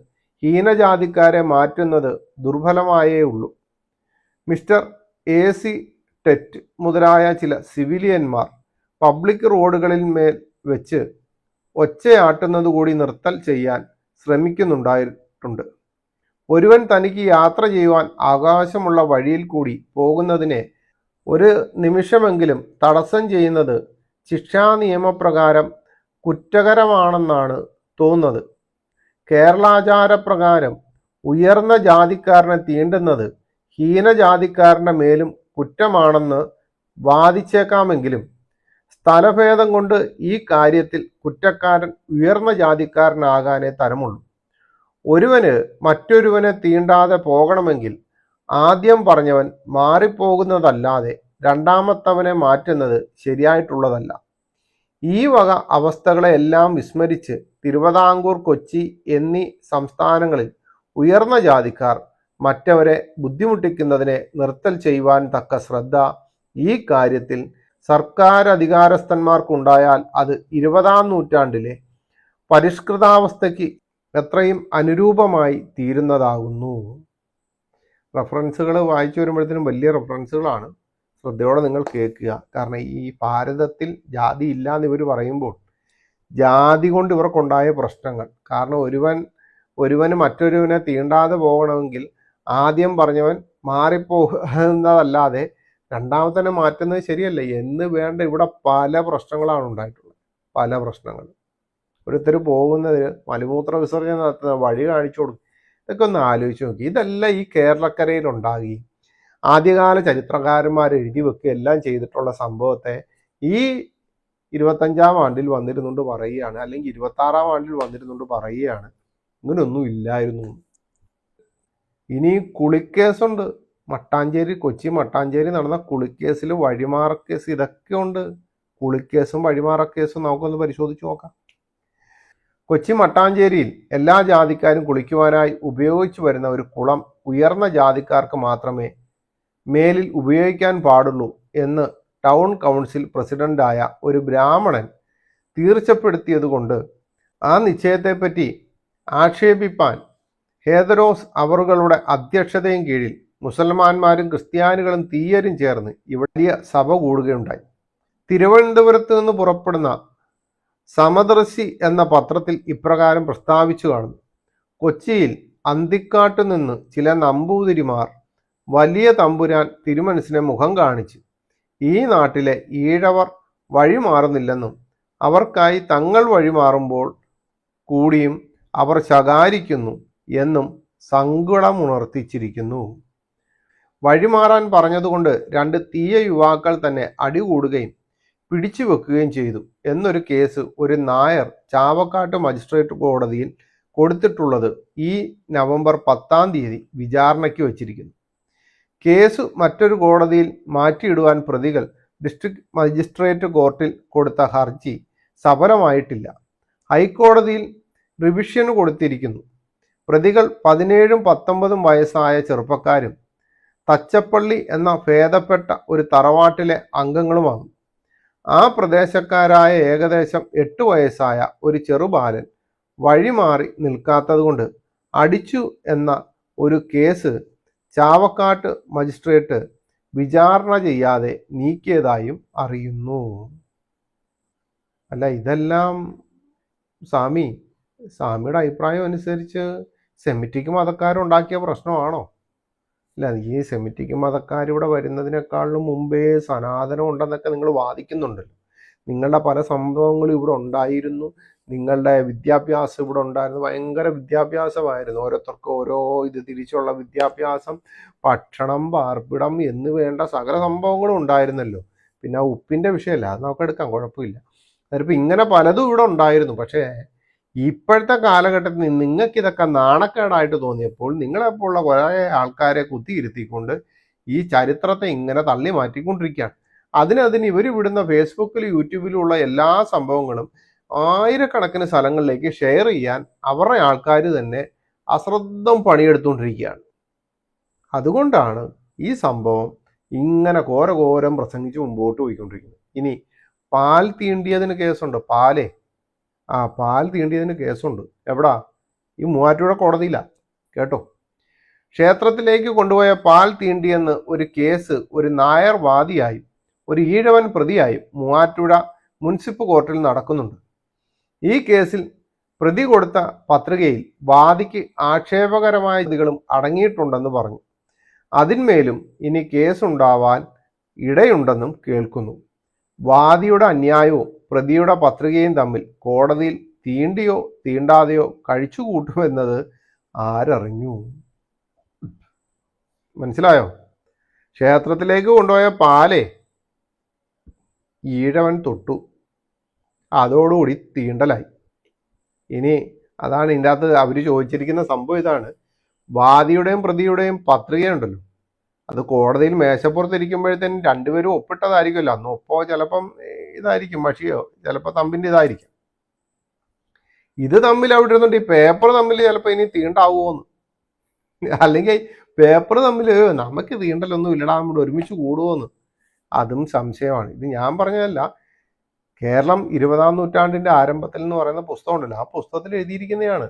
ഹീനജാതിക്കാരെ മാറ്റുന്നത് ദുർബലമായേ ഉള്ളൂ. മിസ്റ്റർ AC ടെറ്റ് മുതലായ ചില സിവിലിയന്മാർ പബ്ലിക് റോഡുകളിൽ മേൽ വെച്ച് ഒച്ചയാട്ടുന്നതുകൂടി നിർത്തൽ ചെയ്യാൻ ശ്രമിക്കുന്നുണ്ടായിട്ടുണ്ട്. ഒരുവൻ തനിക്ക് യാത്ര ചെയ്യുവാൻ അവകാശമുള്ള വഴിയിൽ കൂടി പോകുന്നതിനെ ഒരു നിമിഷമെങ്കിലും തടസ്സം ചെയ്യുന്നത് ശിക്ഷാ നിയമപ്രകാരം കുറ്റകരമാണെന്നാണ് തോന്നുന്നത്. കേരളാചാരപ്രകാരം ഉയർന്ന ജാതിക്കാരനെ തീണ്ടുന്നത് ഹീനജാതിക്കാരൻ്റെ മേലും കുറ്റമാണെന്ന് വാദിച്ചേക്കാമെങ്കിലും സ്ഥലഭേദം കൊണ്ട് ഈ കാര്യത്തിൽ കുറ്റക്കാരൻ ഉയർന്ന ജാതിക്കാരനാകാനേ തരമുള്ളൂ. ഒരുവന് മറ്റൊരുവനെ തീണ്ടാതെ പോകണമെങ്കിൽ ആദ്യം പറഞ്ഞവൻ മാറിപ്പോകുന്നതല്ലാതെ രണ്ടാമത്തവനെ മാറ്റുന്നത് ശരിയായിട്ടുള്ളതല്ല. ഈ വക അവസ്ഥകളെല്ലാം വിസ്മരിച്ച് തിരുവിതാംകൂർ, കൊച്ചി എന്നീ സംസ്ഥാനങ്ങളിൽ ഉയർന്ന ജാതിക്കാർ മറ്റവരെ ബുദ്ധിമുട്ടിക്കുന്നതിനെ നിർത്തൽ ചെയ്യുവാൻ തക്ക ശ്രദ്ധ ഈ കാര്യത്തിൽ സർക്കാർ അധികാരസ്ഥന്മാർക്കുണ്ടായാൽ അത് 20-ാം നൂറ്റാണ്ടിലെ പരിഷ്കൃതാവസ്ഥയ്ക്ക് എത്രയും അനുരൂപമായി തീരുന്നതാകുന്നു. റെഫറൻസുകൾ വായിച്ചു വരുമ്പോഴത്തേനും വലിയ റെഫറൻസുകളാണ്. ശ്രദ്ധയോടെ നിങ്ങൾ കേൾക്കുക. കാരണം ഈ ഭാരതത്തിൽ ജാതി ഇല്ല എന്ന് ഇവർ പറയുമ്പോൾ ജാതി കൊണ്ട് ഇവർക്കുണ്ടായ പ്രശ്നങ്ങൾ, കാരണം ഒരുവന് മറ്റൊരുവനെ തീണ്ടാതെ പോകണമെങ്കിൽ ആദ്യം പറഞ്ഞവൻ മാറിപ്പോകുന്നതല്ലാതെ രണ്ടാമത്തന്നെ മാറ്റുന്നത് ശരിയല്ല എന്ന് വേണ്ട. ഇവിടെ പല പ്രശ്നങ്ങളാണ് ഉണ്ടായിട്ടുള്ളത്. പല പ്രശ്നങ്ങൾ. ഒരുത്തർ പോകുന്നതിന് മലമൂത്ര വിസർജനം നടത്തുന്ന വഴി കാണിച്ചു കൊടുക്കും. ഇതൊക്കെ ഒന്ന് ആലോചിച്ച് നോക്കി. ഇതെല്ലാം ഈ കേരളക്കരയിൽ ഉണ്ടാകി ആദ്യകാല ചരിത്രകാരന്മാർ എഴുതി വെക്കുക എല്ലാം ചെയ്തിട്ടുള്ള സംഭവത്തെ ഈ 25-ാം ആണ്ടിൽ വന്നിരുന്നുകൊണ്ട് പറയുകയാണ്, അല്ലെങ്കിൽ 26-ാം ആണ്ടിൽ വന്നിരുന്നുകൊണ്ട് പറയുകയാണ് ഇങ്ങനെയൊന്നും ഇല്ലായിരുന്നു. ഇനി കുളിക്കേസുണ്ട്. മട്ടാഞ്ചേരി, കൊച്ചി മട്ടാഞ്ചേരി നടന്ന കുളിക്കേസിൽ വഴിമാറക്കേസ്, ഇതൊക്കെ ഉണ്ട്. കുളിക്കേസും വഴിമാറക്കേസും നമുക്കൊന്ന് പരിശോധിച്ച് നോക്കാം. കൊച്ചി മട്ടാഞ്ചേരിയിൽ എല്ലാ ജാതിക്കാരും കുളിക്കുവാനായി ഉപയോഗിച്ചു വരുന്ന ഒരു കുളം ഉയർന്ന ജാതിക്കാർക്ക് മാത്രമേ മേലിൽ ഉപയോഗിക്കാൻ പാടുള്ളൂ എന്ന് ടൗൺ കൗൺസിൽ പ്രസിഡന്റായ ഒരു ബ്രാഹ്മണൻ തീർച്ചപ്പെടുത്തിയതുകൊണ്ട് ആ നിശ്ചയത്തെപ്പറ്റി ആക്ഷേപിപ്പാൻ ഹേദരോസ് അവറുകളുടെ അധ്യക്ഷതയും കീഴിൽ മുസൽമാന്മാരും ക്രിസ്ത്യാനികളും തീയരും ചേർന്ന് വലിയ സഭ കൂടുകയുണ്ടായി. തിരുവനന്തപുരത്ത് നിന്ന് പുറപ്പെടുന്ന സമദർശി എന്ന പത്രത്തിൽ ഇപ്രകാരം പ്രസ്താവിച്ചു കാണുന്നു: കൊച്ചിയിൽ അന്തിക്കാട്ടു നിന്ന് ചില നമ്പൂതിരിമാർ വലിയ തമ്പുരാൻ തിരുമനസിനെ മുഖം കാണിച്ച് ഈ നാട്ടിലെ ഈഴവർ വഴിമാറുന്നില്ലെന്നും അവർക്കായി തങ്ങൾ വഴിമാറുമ്പോൾ കൂടിയും അവർ ശകാരിക്കുന്നു എന്നും സങ്കടമുണർത്തിച്ചിരിക്കുന്നു. വഴിമാറാൻ പറഞ്ഞതുകൊണ്ട് 2 തീയ യുവാക്കൾ തന്നെ അടികൂടുകയും പിടിച്ചു വെക്കുകയും ചെയ്തു എന്നൊരു കേസ് ഒരു നായർ ചാവക്കാട്ട് മജിസ്ട്രേറ്റ് കോടതിയിൽ കൊടുത്തിട്ടുള്ളത് ഈ നവംബർ 10-ാം തീയതി വിചാരണയ്ക്ക് വച്ചിരിക്കുന്നു. കേസ് മറ്റൊരു കോടതിയിൽ മാറ്റിയിടുവാൻ പ്രതികൾ ഡിസ്ട്രിക്ട് മജിസ്ട്രേറ്റ് കോർട്ടിൽ കൊടുത്ത ഹർജി സഫലമായിട്ടില്ല. ഹൈക്കോടതിയിൽ റിവിഷന് കൊടുത്തിരിക്കുന്നു. പ്രതികൾ 17-ഉം 19-ഉം വയസ്സായ ചെറുപ്പക്കാരും തച്ചപ്പള്ളി എന്ന ഭേദപ്പെട്ട ഒരു തറവാട്ടിലെ അംഗങ്ങളുമാകും. ആ പ്രദേശക്കാരായ ഏകദേശം 8 വയസ്സായ ഒരു ചെറുബാലൻ വഴിമാറി നിൽക്കാത്തതുകൊണ്ട് അടിച്ചു എന്ന ഒരു കേസ് ചാവക്കാട്ട് മജിസ്ട്രേറ്റ് വിചാരണ ചെയ്യാതെ നീക്കിയതായും അറിയുന്നു. അല്ല, ഇതെല്ലാം സ്വാമിയുടെ അഭിപ്രായം അനുസരിച്ച് സെമിറ്റിക് മതക്കാരുണ്ടാക്കിയ പ്രശ്നമാണോ? അല്ല, ഈ സെമിറ്റിക് മതക്കാരിവിടെ വരുന്നതിനേക്കാളും മുമ്പേ സനാതനം ഉണ്ടെന്നൊക്കെ നിങ്ങൾ വാദിക്കുന്നുണ്ടല്ലോ. നിങ്ങളുടെ പല സംഭവങ്ങളും ഇവിടെ ഉണ്ടായിരുന്നു. നിങ്ങളുടെ വിദ്യാഭ്യാസം ഇവിടെ ഉണ്ടായിരുന്നു. ഭയങ്കര വിദ്യാഭ്യാസമായിരുന്നു. ഓരോരുത്തർക്കും ഓരോ ഇത് തിരിച്ചുള്ള വിദ്യാഭ്യാസം, ഭക്ഷണം, പാർപ്പിടം എന്ന് വേണ്ട സകല സംഭവങ്ങളും ഉണ്ടായിരുന്നല്ലോ. പിന്നെ ഉപ്പിൻ്റെ വിഷയമല്ല, അത് നമുക്ക് എടുക്കാം, കുഴപ്പമില്ല. അതിപ്പോൾ ഇങ്ങനെ പലതും ഇവിടെ ഉണ്ടായിരുന്നു. പക്ഷേ ഇപ്പോഴത്തെ കാലഘട്ടത്തിൽ നിങ്ങൾക്ക് ഇതൊക്കെ നാണക്കേടായിട്ട് തോന്നിയപ്പോൾ നിങ്ങളെപ്പോലുള്ള കുറേ ആൾക്കാരെ കുത്തിയിരുത്തിക്കൊണ്ട് ഈ ചരിത്രത്തെ ഇങ്ങനെ തള്ളി മാറ്റിക്കൊണ്ടിരിക്കുകയാണ്. അതിന് ഇവർ വിടുന്ന ഫേസ്ബുക്കിലും യൂട്യൂബിലുള്ള എല്ലാ സംഭവങ്ങളും ആയിരക്കണക്കിന് സ്ഥലങ്ങളിലേക്ക് ഷെയർ ചെയ്യാൻ അവരുടെ ആൾക്കാർ തന്നെ അശ്രദ്ധം പണിയെടുത്തുകൊണ്ടിരിക്കുകയാണ്. അതുകൊണ്ടാണ് ഈ സംഭവം ഇങ്ങനെ ഘോരഘോരം പ്രസംഗിച്ച് മുമ്പോട്ട് പോയിക്കൊണ്ടിരിക്കുന്നത്. ഇനി പാൽ തീണ്ടിയതിന് കേസുണ്ട്. പാൽ തീണ്ടിയതിന് കേസുണ്ട്. എവിടാ? ഈ മൂവാറ്റുപുഴ കോടതിയിലാണ് കേട്ടോ. ക്ഷേത്രത്തിലേക്ക് കൊണ്ടുപോയ പാൽ തീണ്ടിയെന്ന് ഒരു കേസ് ഒരു നായർ വാദിയായും ഒരു ഈഴവൻ പ്രതിയായും മൂവാറ്റുപുഴ മുനിസിപ്പൽ കോർട്ടിൽ നടക്കുന്നുണ്ട്. ഈ കേസിൽ പ്രതി കൊടുത്ത പത്രികയിൽ വാദിക്ക് ആക്ഷേപകരമായ ഇതികളും അടങ്ങിയിട്ടുണ്ടെന്ന് പറഞ്ഞു. അതിന്മേലും ഇനി കേസുണ്ടാവാൻ ഇടയുണ്ടെന്നും കേൾക്കുന്നു. വാദിയുടെ അന്യായവും പ്രതിയുടെ പത്രികയും തമ്മിൽ കോടതിയിൽ തീണ്ടിയോ തീണ്ടാതെയോ കഴിച്ചുകൂട്ടുമെന്നത് ആരറിഞ്ഞു? മനസ്സിലായോ? ക്ഷേത്രത്തിലേക്ക് കൊണ്ടുപോയ പാലേ ഈഴവൻ തൊട്ടു, അതോടുകൂടി തീണ്ടലായി. ഇനി അതാണ് ഇതിൻ്റെ അകത്ത് അവർ ചോദിച്ചിരിക്കുന്ന സംഭവം. ഇതാണ്, വാദിയുടെയും പ്രതിയുടെയും പത്രികയുണ്ടല്ലോ, അത് കോടതിയിൽ മേശപ്പുറത്തിരിക്കുമ്പോഴത്തേനും രണ്ടുപേരും ഒപ്പിട്ടതായിരിക്കുമല്ലോ. അന്ന് ഒപ്പോ ചിലപ്പം ഇതായിരിക്കും, മഷിയോ ചിലപ്പോൾ തമ്പിൻ്റെ ഇതായിരിക്കും. ഇത് തമ്മിൽ അവിടെ ഇരുന്നുണ്ട്. ഈ പേപ്പർ തമ്മിൽ ചിലപ്പോൾ ഇനി തീണ്ടാവുമോന്ന്, അല്ലെങ്കിൽ പേപ്പർ തമ്മിൽ നമുക്ക് തീണ്ടലൊന്നും ഇല്ലടാ, നമ്മൾ ഒരുമിച്ച് കൂടുമോന്ന്, അതും സംശയമാണ്. ഇത് ഞാൻ പറഞ്ഞതല്ല. കേരളം 20-ാം നൂറ്റാണ്ടിൻ്റെ ആരംഭത്തിൽ എന്ന് പറയുന്ന പുസ്തകം ഉണ്ടല്ലോ, ആ പുസ്തകത്തിൽ എഴുതിയിരിക്കുന്നതാണ്.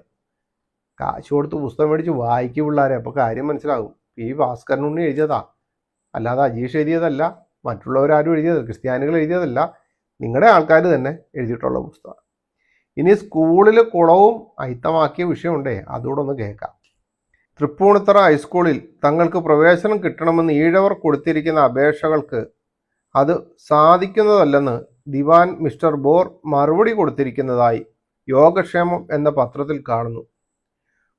കാശ് കൊടുത്ത് പുസ്തകം മേടിച്ച് വായിക്കും പിള്ളേരെ, അപ്പോൾ കാര്യം മനസ്സിലാകും. ഈ ഭാസ്കരനുണ്ണി എഴുതിയതാ, അല്ലാതെ അജീഷ് എഴുതിയതല്ല, മറ്റുള്ളവരാരും എഴുതിയതല്ല, ക്രിസ്ത്യാനികൾ എഴുതിയതല്ല, നിങ്ങളുടെ ആൾക്കാർ തന്നെ എഴുതിയിട്ടുള്ള പുസ്തകം. ഇനി സ്കൂളിൽ കുളവും അയിത്തമാക്കിയ വിഷയമുണ്ടേ, അതുകൂടെ ഒന്ന് കേൾക്കാം. തൃപ്പൂണിത്തറ ഹൈസ്കൂളിൽ തങ്ങൾക്ക് പ്രവേശനം കിട്ടണമെന്ന് ഈഴവർ കൊടുത്തിരിക്കുന്ന അപേക്ഷകൾക്ക് അത് സാധിക്കുന്നതല്ലെന്ന് ദിവാൻ മിസ്റ്റർ ബോർ മറുപടി കൊടുത്തിരിക്കുന്നതായി യോഗക്ഷേമം എന്ന പത്രത്തിൽ കാണുന്നു.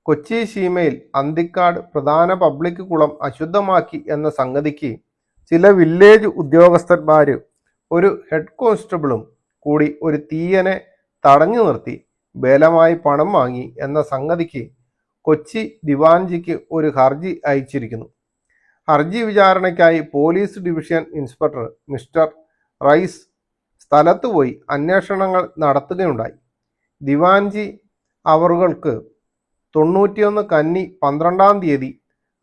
കൊച്ചി സീമയിൽ അന്തിക്കാട് പ്രധാന പബ്ലിക് കുളം അശുദ്ധമാക്കി എന്ന സംഗതിക്ക് ചില വില്ലേജ് ഉദ്യോഗസ്ഥന്മാർ ഒരു ഹെഡ് കോൺസ്റ്റബിളും കൂടി ഒരു തീയനെ തടഞ്ഞു നിർത്തി ബലമായി പണം വാങ്ങി എന്ന സംഗതിക്ക് കൊച്ചി ദിവാൻജിക്ക് ഒരു ഹർജി അയച്ചിരിക്കുന്നു. ഹർജി വിചാരണയ്ക്കായി police division inspector mister Rice സ്ഥലത്ത് പോയി അന്വേഷണങ്ങൾ നടത്തുകയുണ്ടായി. ദിവാൻജി അവറുകൾക്ക് 91 കന്നി 12-ാം തീയതി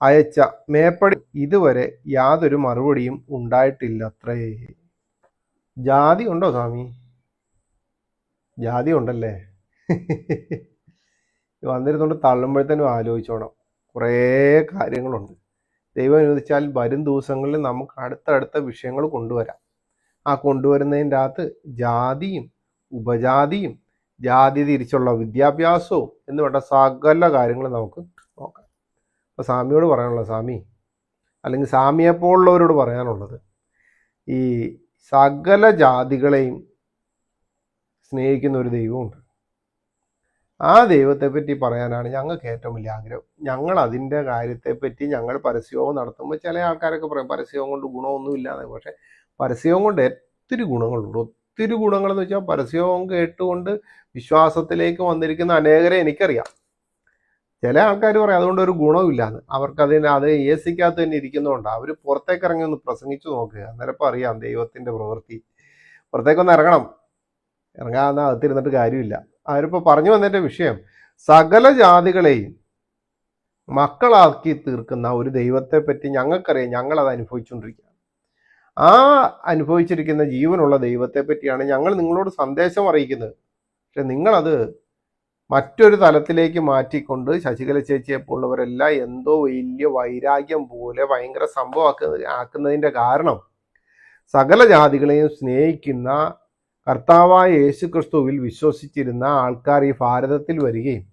അയച്ച മേപ്പടി ഇതുവരെ യാതൊരു മറുപടിയും ഉണ്ടായിട്ടില്ലത്രേ. ജാതി ഉണ്ടോ സ്വാമി? ജാതി ഉണ്ടല്ലേ? വന്നിരുന്നുകൊണ്ട് തള്ളുമ്പോഴത്തേനും ആലോചിച്ചോണം, കുറേ കാര്യങ്ങളുണ്ട്. ദൈവം അനുവദിച്ചാൽ വരും ദിവസങ്ങളിൽ നമുക്ക് അടുത്തടുത്ത വിഷയങ്ങൾ കൊണ്ടുവരാം. ആ കൊണ്ടുവരുന്നതിൻ്റെ അകത്ത് ജാതിയും ഉപജാതിയും ജാതി തിരിച്ചുള്ള വിദ്യാഭ്യാസവും എന്ന് വേണ്ട സകല കാര്യങ്ങളും നമുക്ക് നോക്കാം. അപ്പോൾ സ്വാമിയോട് പറയാനുള്ളത്, സ്വാമി അല്ലെങ്കിൽ സ്വാമിയെപ്പോലുള്ളവരോട് പറയാനുള്ളത്, ഈ സകല ജാതികളെയും സ്നേഹിക്കുന്ന ഒരു ദൈവമുണ്ട്. ആ ദൈവത്തെ പറ്റി പറയാനാണ് ഞങ്ങൾക്ക് ഏറ്റവും വലിയ ആഗ്രഹം. ഞങ്ങൾ അതിൻ്റെ കാര്യത്തെപ്പറ്റി ഞങ്ങൾ പരസ്യവും നടത്തുമ്പോൾ ചില ആൾക്കാരൊക്കെ പറയും പരസ്യവും കൊണ്ട് ഗുണമൊന്നുമില്ലാതെ. പക്ഷേ പരസ്യവും കൊണ്ട് ഒത്തിരി ഗുണങ്ങളുണ്ട്. ഒത്തിരി ഗുണങ്ങളെന്ന് വെച്ചാൽ പരസ്യവും കേട്ടുകൊണ്ട് വിശ്വാസത്തിലേക്ക് വന്നിരിക്കുന്ന അനേകരെ എനിക്കറിയാം. ചില ആൾക്കാർ പറയും അതുകൊണ്ട് ഒരു ഗുണമില്ലാന്ന്. അത് AC-ക്കകത്ത് തന്നെ ഇരിക്കുന്നതുകൊണ്ട് അവർ പുറത്തേക്ക് ഇറങ്ങി ഒന്ന് പ്രസംഗിച്ചു നോക്കുക, അന്നേരം ഇപ്പം അറിയാം ദൈവത്തിൻ്റെ പ്രവൃത്തി. പുറത്തേക്കൊന്ന് ഇറങ്ങണം, ഇറങ്ങാതെ അകത്തിരുന്നിട്ട് കാര്യമില്ല. അവരിപ്പോൾ പറഞ്ഞു വന്നതിൻ്റെ വിഷയം സകല ജാതികളെയും മക്കളാക്കി തീർക്കുന്ന ഒരു ദൈവത്തെ പറ്റി ഞങ്ങൾക്കറിയാം. ഞങ്ങളത് അനുഭവിച്ചുകൊണ്ടിരിക്കുകയാണ്. ആ അനുഭവിച്ചിരിക്കുന്ന ജീവനുള്ള ദൈവത്തെ പറ്റിയാണ് ഞങ്ങൾ നിങ്ങളോട് സന്ദേശം അറിയിക്കുന്നത്. പക്ഷെ നിങ്ങളത് മറ്റൊരു തലത്തിലേക്ക് മാറ്റിക്കൊണ്ട് ശശികല ചേച്ചിയെ പോലുള്ളവരെല്ലാം എന്തോ വലിയ വൈരാഗ്യം പോലെ ഭയങ്കര ആക്കുന്നതിൻ്റെ കാരണം സകല ജാതികളെയും സ്നേഹിക്കുന്ന കർത്താവായ യേശു ക്രിസ്തുവിൽ വിശ്വസിച്ചിരുന്ന ആൾക്കാർ ഈ ഭാരതത്തിൽ വരികയും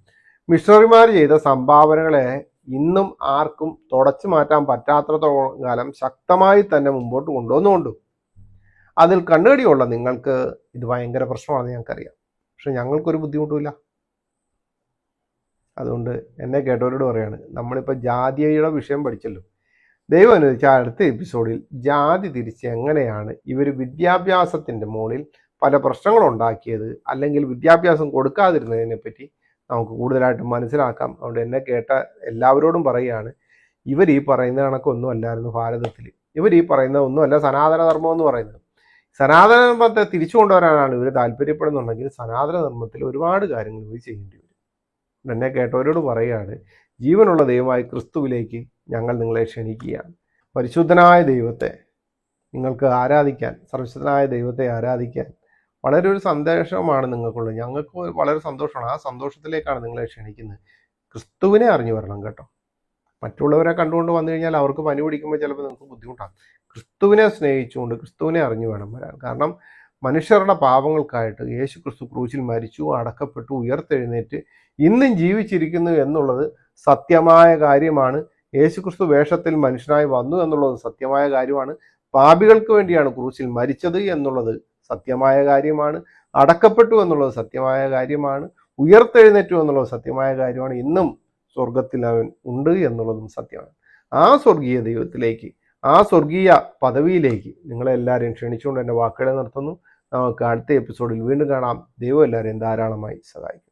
മിഷണറിമാർ ചെയ്ത സംഭാവനകളെ ഇന്നും ആർക്കും തുടച്ചു മാറ്റാൻ പറ്റാത്തത്തോളം കാലം ശക്തമായി തന്നെ മുമ്പോട്ട് കൊണ്ടുവന്നുകൊണ്ടു. അതിൽ കണ്ണുകടിയുള്ള നിങ്ങൾക്ക് ഇത് ഭയങ്കര പ്രശ്നമാണെന്ന് ഞങ്ങൾക്കറിയാം. പക്ഷെ ഞങ്ങൾക്കൊരു ബുദ്ധിമുട്ടുമില്ല. അതുകൊണ്ട് എന്നെ കേട്ടവരോട് പറയാണ്, നമ്മളിപ്പോൾ ജാതിയുടെ വിഷയം പഠിച്ചല്ലോ. ദൈവം അനുവദിച്ച അടുത്ത എപ്പിസോഡിൽ ജാതി തിരിച്ച് എങ്ങനെയാണ് ഇവർ വിദ്യാഭ്യാസത്തിൻ്റെ മുകളിൽ പല പ്രശ്നങ്ങളുണ്ടാക്കിയത്, അല്ലെങ്കിൽ വിദ്യാഭ്യാസം കൊടുക്കാതിരുന്നതിനെ പറ്റി നമുക്ക് കൂടുതലായിട്ട് മനസ്സിലാക്കാം. അതുകൊണ്ട് എന്നെ കേട്ട എല്ലാവരോടും പറയുകയാണ്, ഇവർ ഈ പറയുന്ന കണക്കൊന്നും അല്ലായിരുന്നു ഭാരതത്തിൽ. ഇവർ ഈ പറയുന്ന ഒന്നുമല്ല സനാതനധർമ്മം എന്ന് പറയുന്നത്. സനാതനധർമ്മത്തെ തിരിച്ചു കൊണ്ടുവരാനാണ് ഇവർ താല്പര്യപ്പെടുന്നുണ്ടെങ്കിൽ സനാതനധർമ്മത്തിൽ ഒരുപാട് കാര്യങ്ങൾ ഇവർ ചെയ്യേണ്ടി വരും. എന്നെ കേട്ടവരോട് പറയുകയാണ്, ജീവനുള്ള ദൈവമായ ക്രിസ്തുവിലേക്ക് ഞങ്ങൾ നിങ്ങളെ ക്ഷണിക്കുകയാണ്. പരിശുദ്ധനായ ദൈവത്തെ നിങ്ങൾക്ക് ആരാധിക്കാൻ, സർവശക്തനായ ദൈവത്തെ ആരാധിക്കാൻ വളരെ ഒരു സന്തോഷമാണ് നിങ്ങൾക്കുള്ളത്. ഞങ്ങൾക്ക് വളരെ സന്തോഷമാണ്. ആ സന്തോഷത്തിലേക്കാണ് നിങ്ങളെ ക്ഷണിക്കുന്നത്. ക്രിസ്തുവിനെ അറിഞ്ഞു വരണം കേട്ടോ. മറ്റുള്ളവരെ കണ്ടുകൊണ്ട് വന്നു കഴിഞ്ഞാൽ അവർക്ക് പനി പിടിക്കുമ്പോൾ ചിലപ്പോൾ നിങ്ങൾക്ക് ബുദ്ധിമുട്ടാണ്. ക്രിസ്തുവിനെ സ്നേഹിച്ചുകൊണ്ട് ക്രിസ്തുവിനെ അറിഞ്ഞു വേണം വരാൻ. കാരണം മനുഷ്യരുടെ പാപങ്ങൾക്കായിട്ട് യേശു ക്രിസ്തു ക്രൂശിൽ മരിച്ചു, അടക്കപ്പെട്ടു, ഉയർത്തെഴുന്നേറ്റ് ഇന്നും ജീവിച്ചിരിക്കുന്നു എന്നുള്ളത് സത്യമായ കാര്യമാണ്. യേശു ക്രിസ്തു വേഷത്തിൽ മനുഷ്യനായി വന്നു എന്നുള്ളത് സത്യമായ കാര്യമാണ്. പാപികൾക്ക് വേണ്ടിയാണ് ക്രൂശിൽ മരിച്ചത് എന്നുള്ളത് സത്യമായ കാര്യമാണ്. അടക്കപ്പെട്ടു എന്നുള്ളത് സത്യമായ കാര്യമാണ്. ഉയർത്തെഴുന്നേറ്റു എന്നുള്ളത് സത്യമായ കാര്യമാണ്. ഇന്നും സ്വർഗത്തിൽ അവൻ ഉണ്ട് എന്നുള്ളതും സത്യമാണ്. ആ സ്വർഗീയ ദൈവത്തിലേക്ക്, ആ സ്വർഗീയ പദവിയിലേക്ക് നിങ്ങളെല്ലാവരെയും ക്ഷണിച്ചുകൊണ്ട് എൻ്റെ വാക്കുകളെ നിർത്തുന്നു. നമുക്ക് അടുത്ത എപ്പിസോഡിൽ വീണ്ടും കാണാം. ദൈവം എല്ലാവരെയും ധാരാളമായി സഹായിക്കും.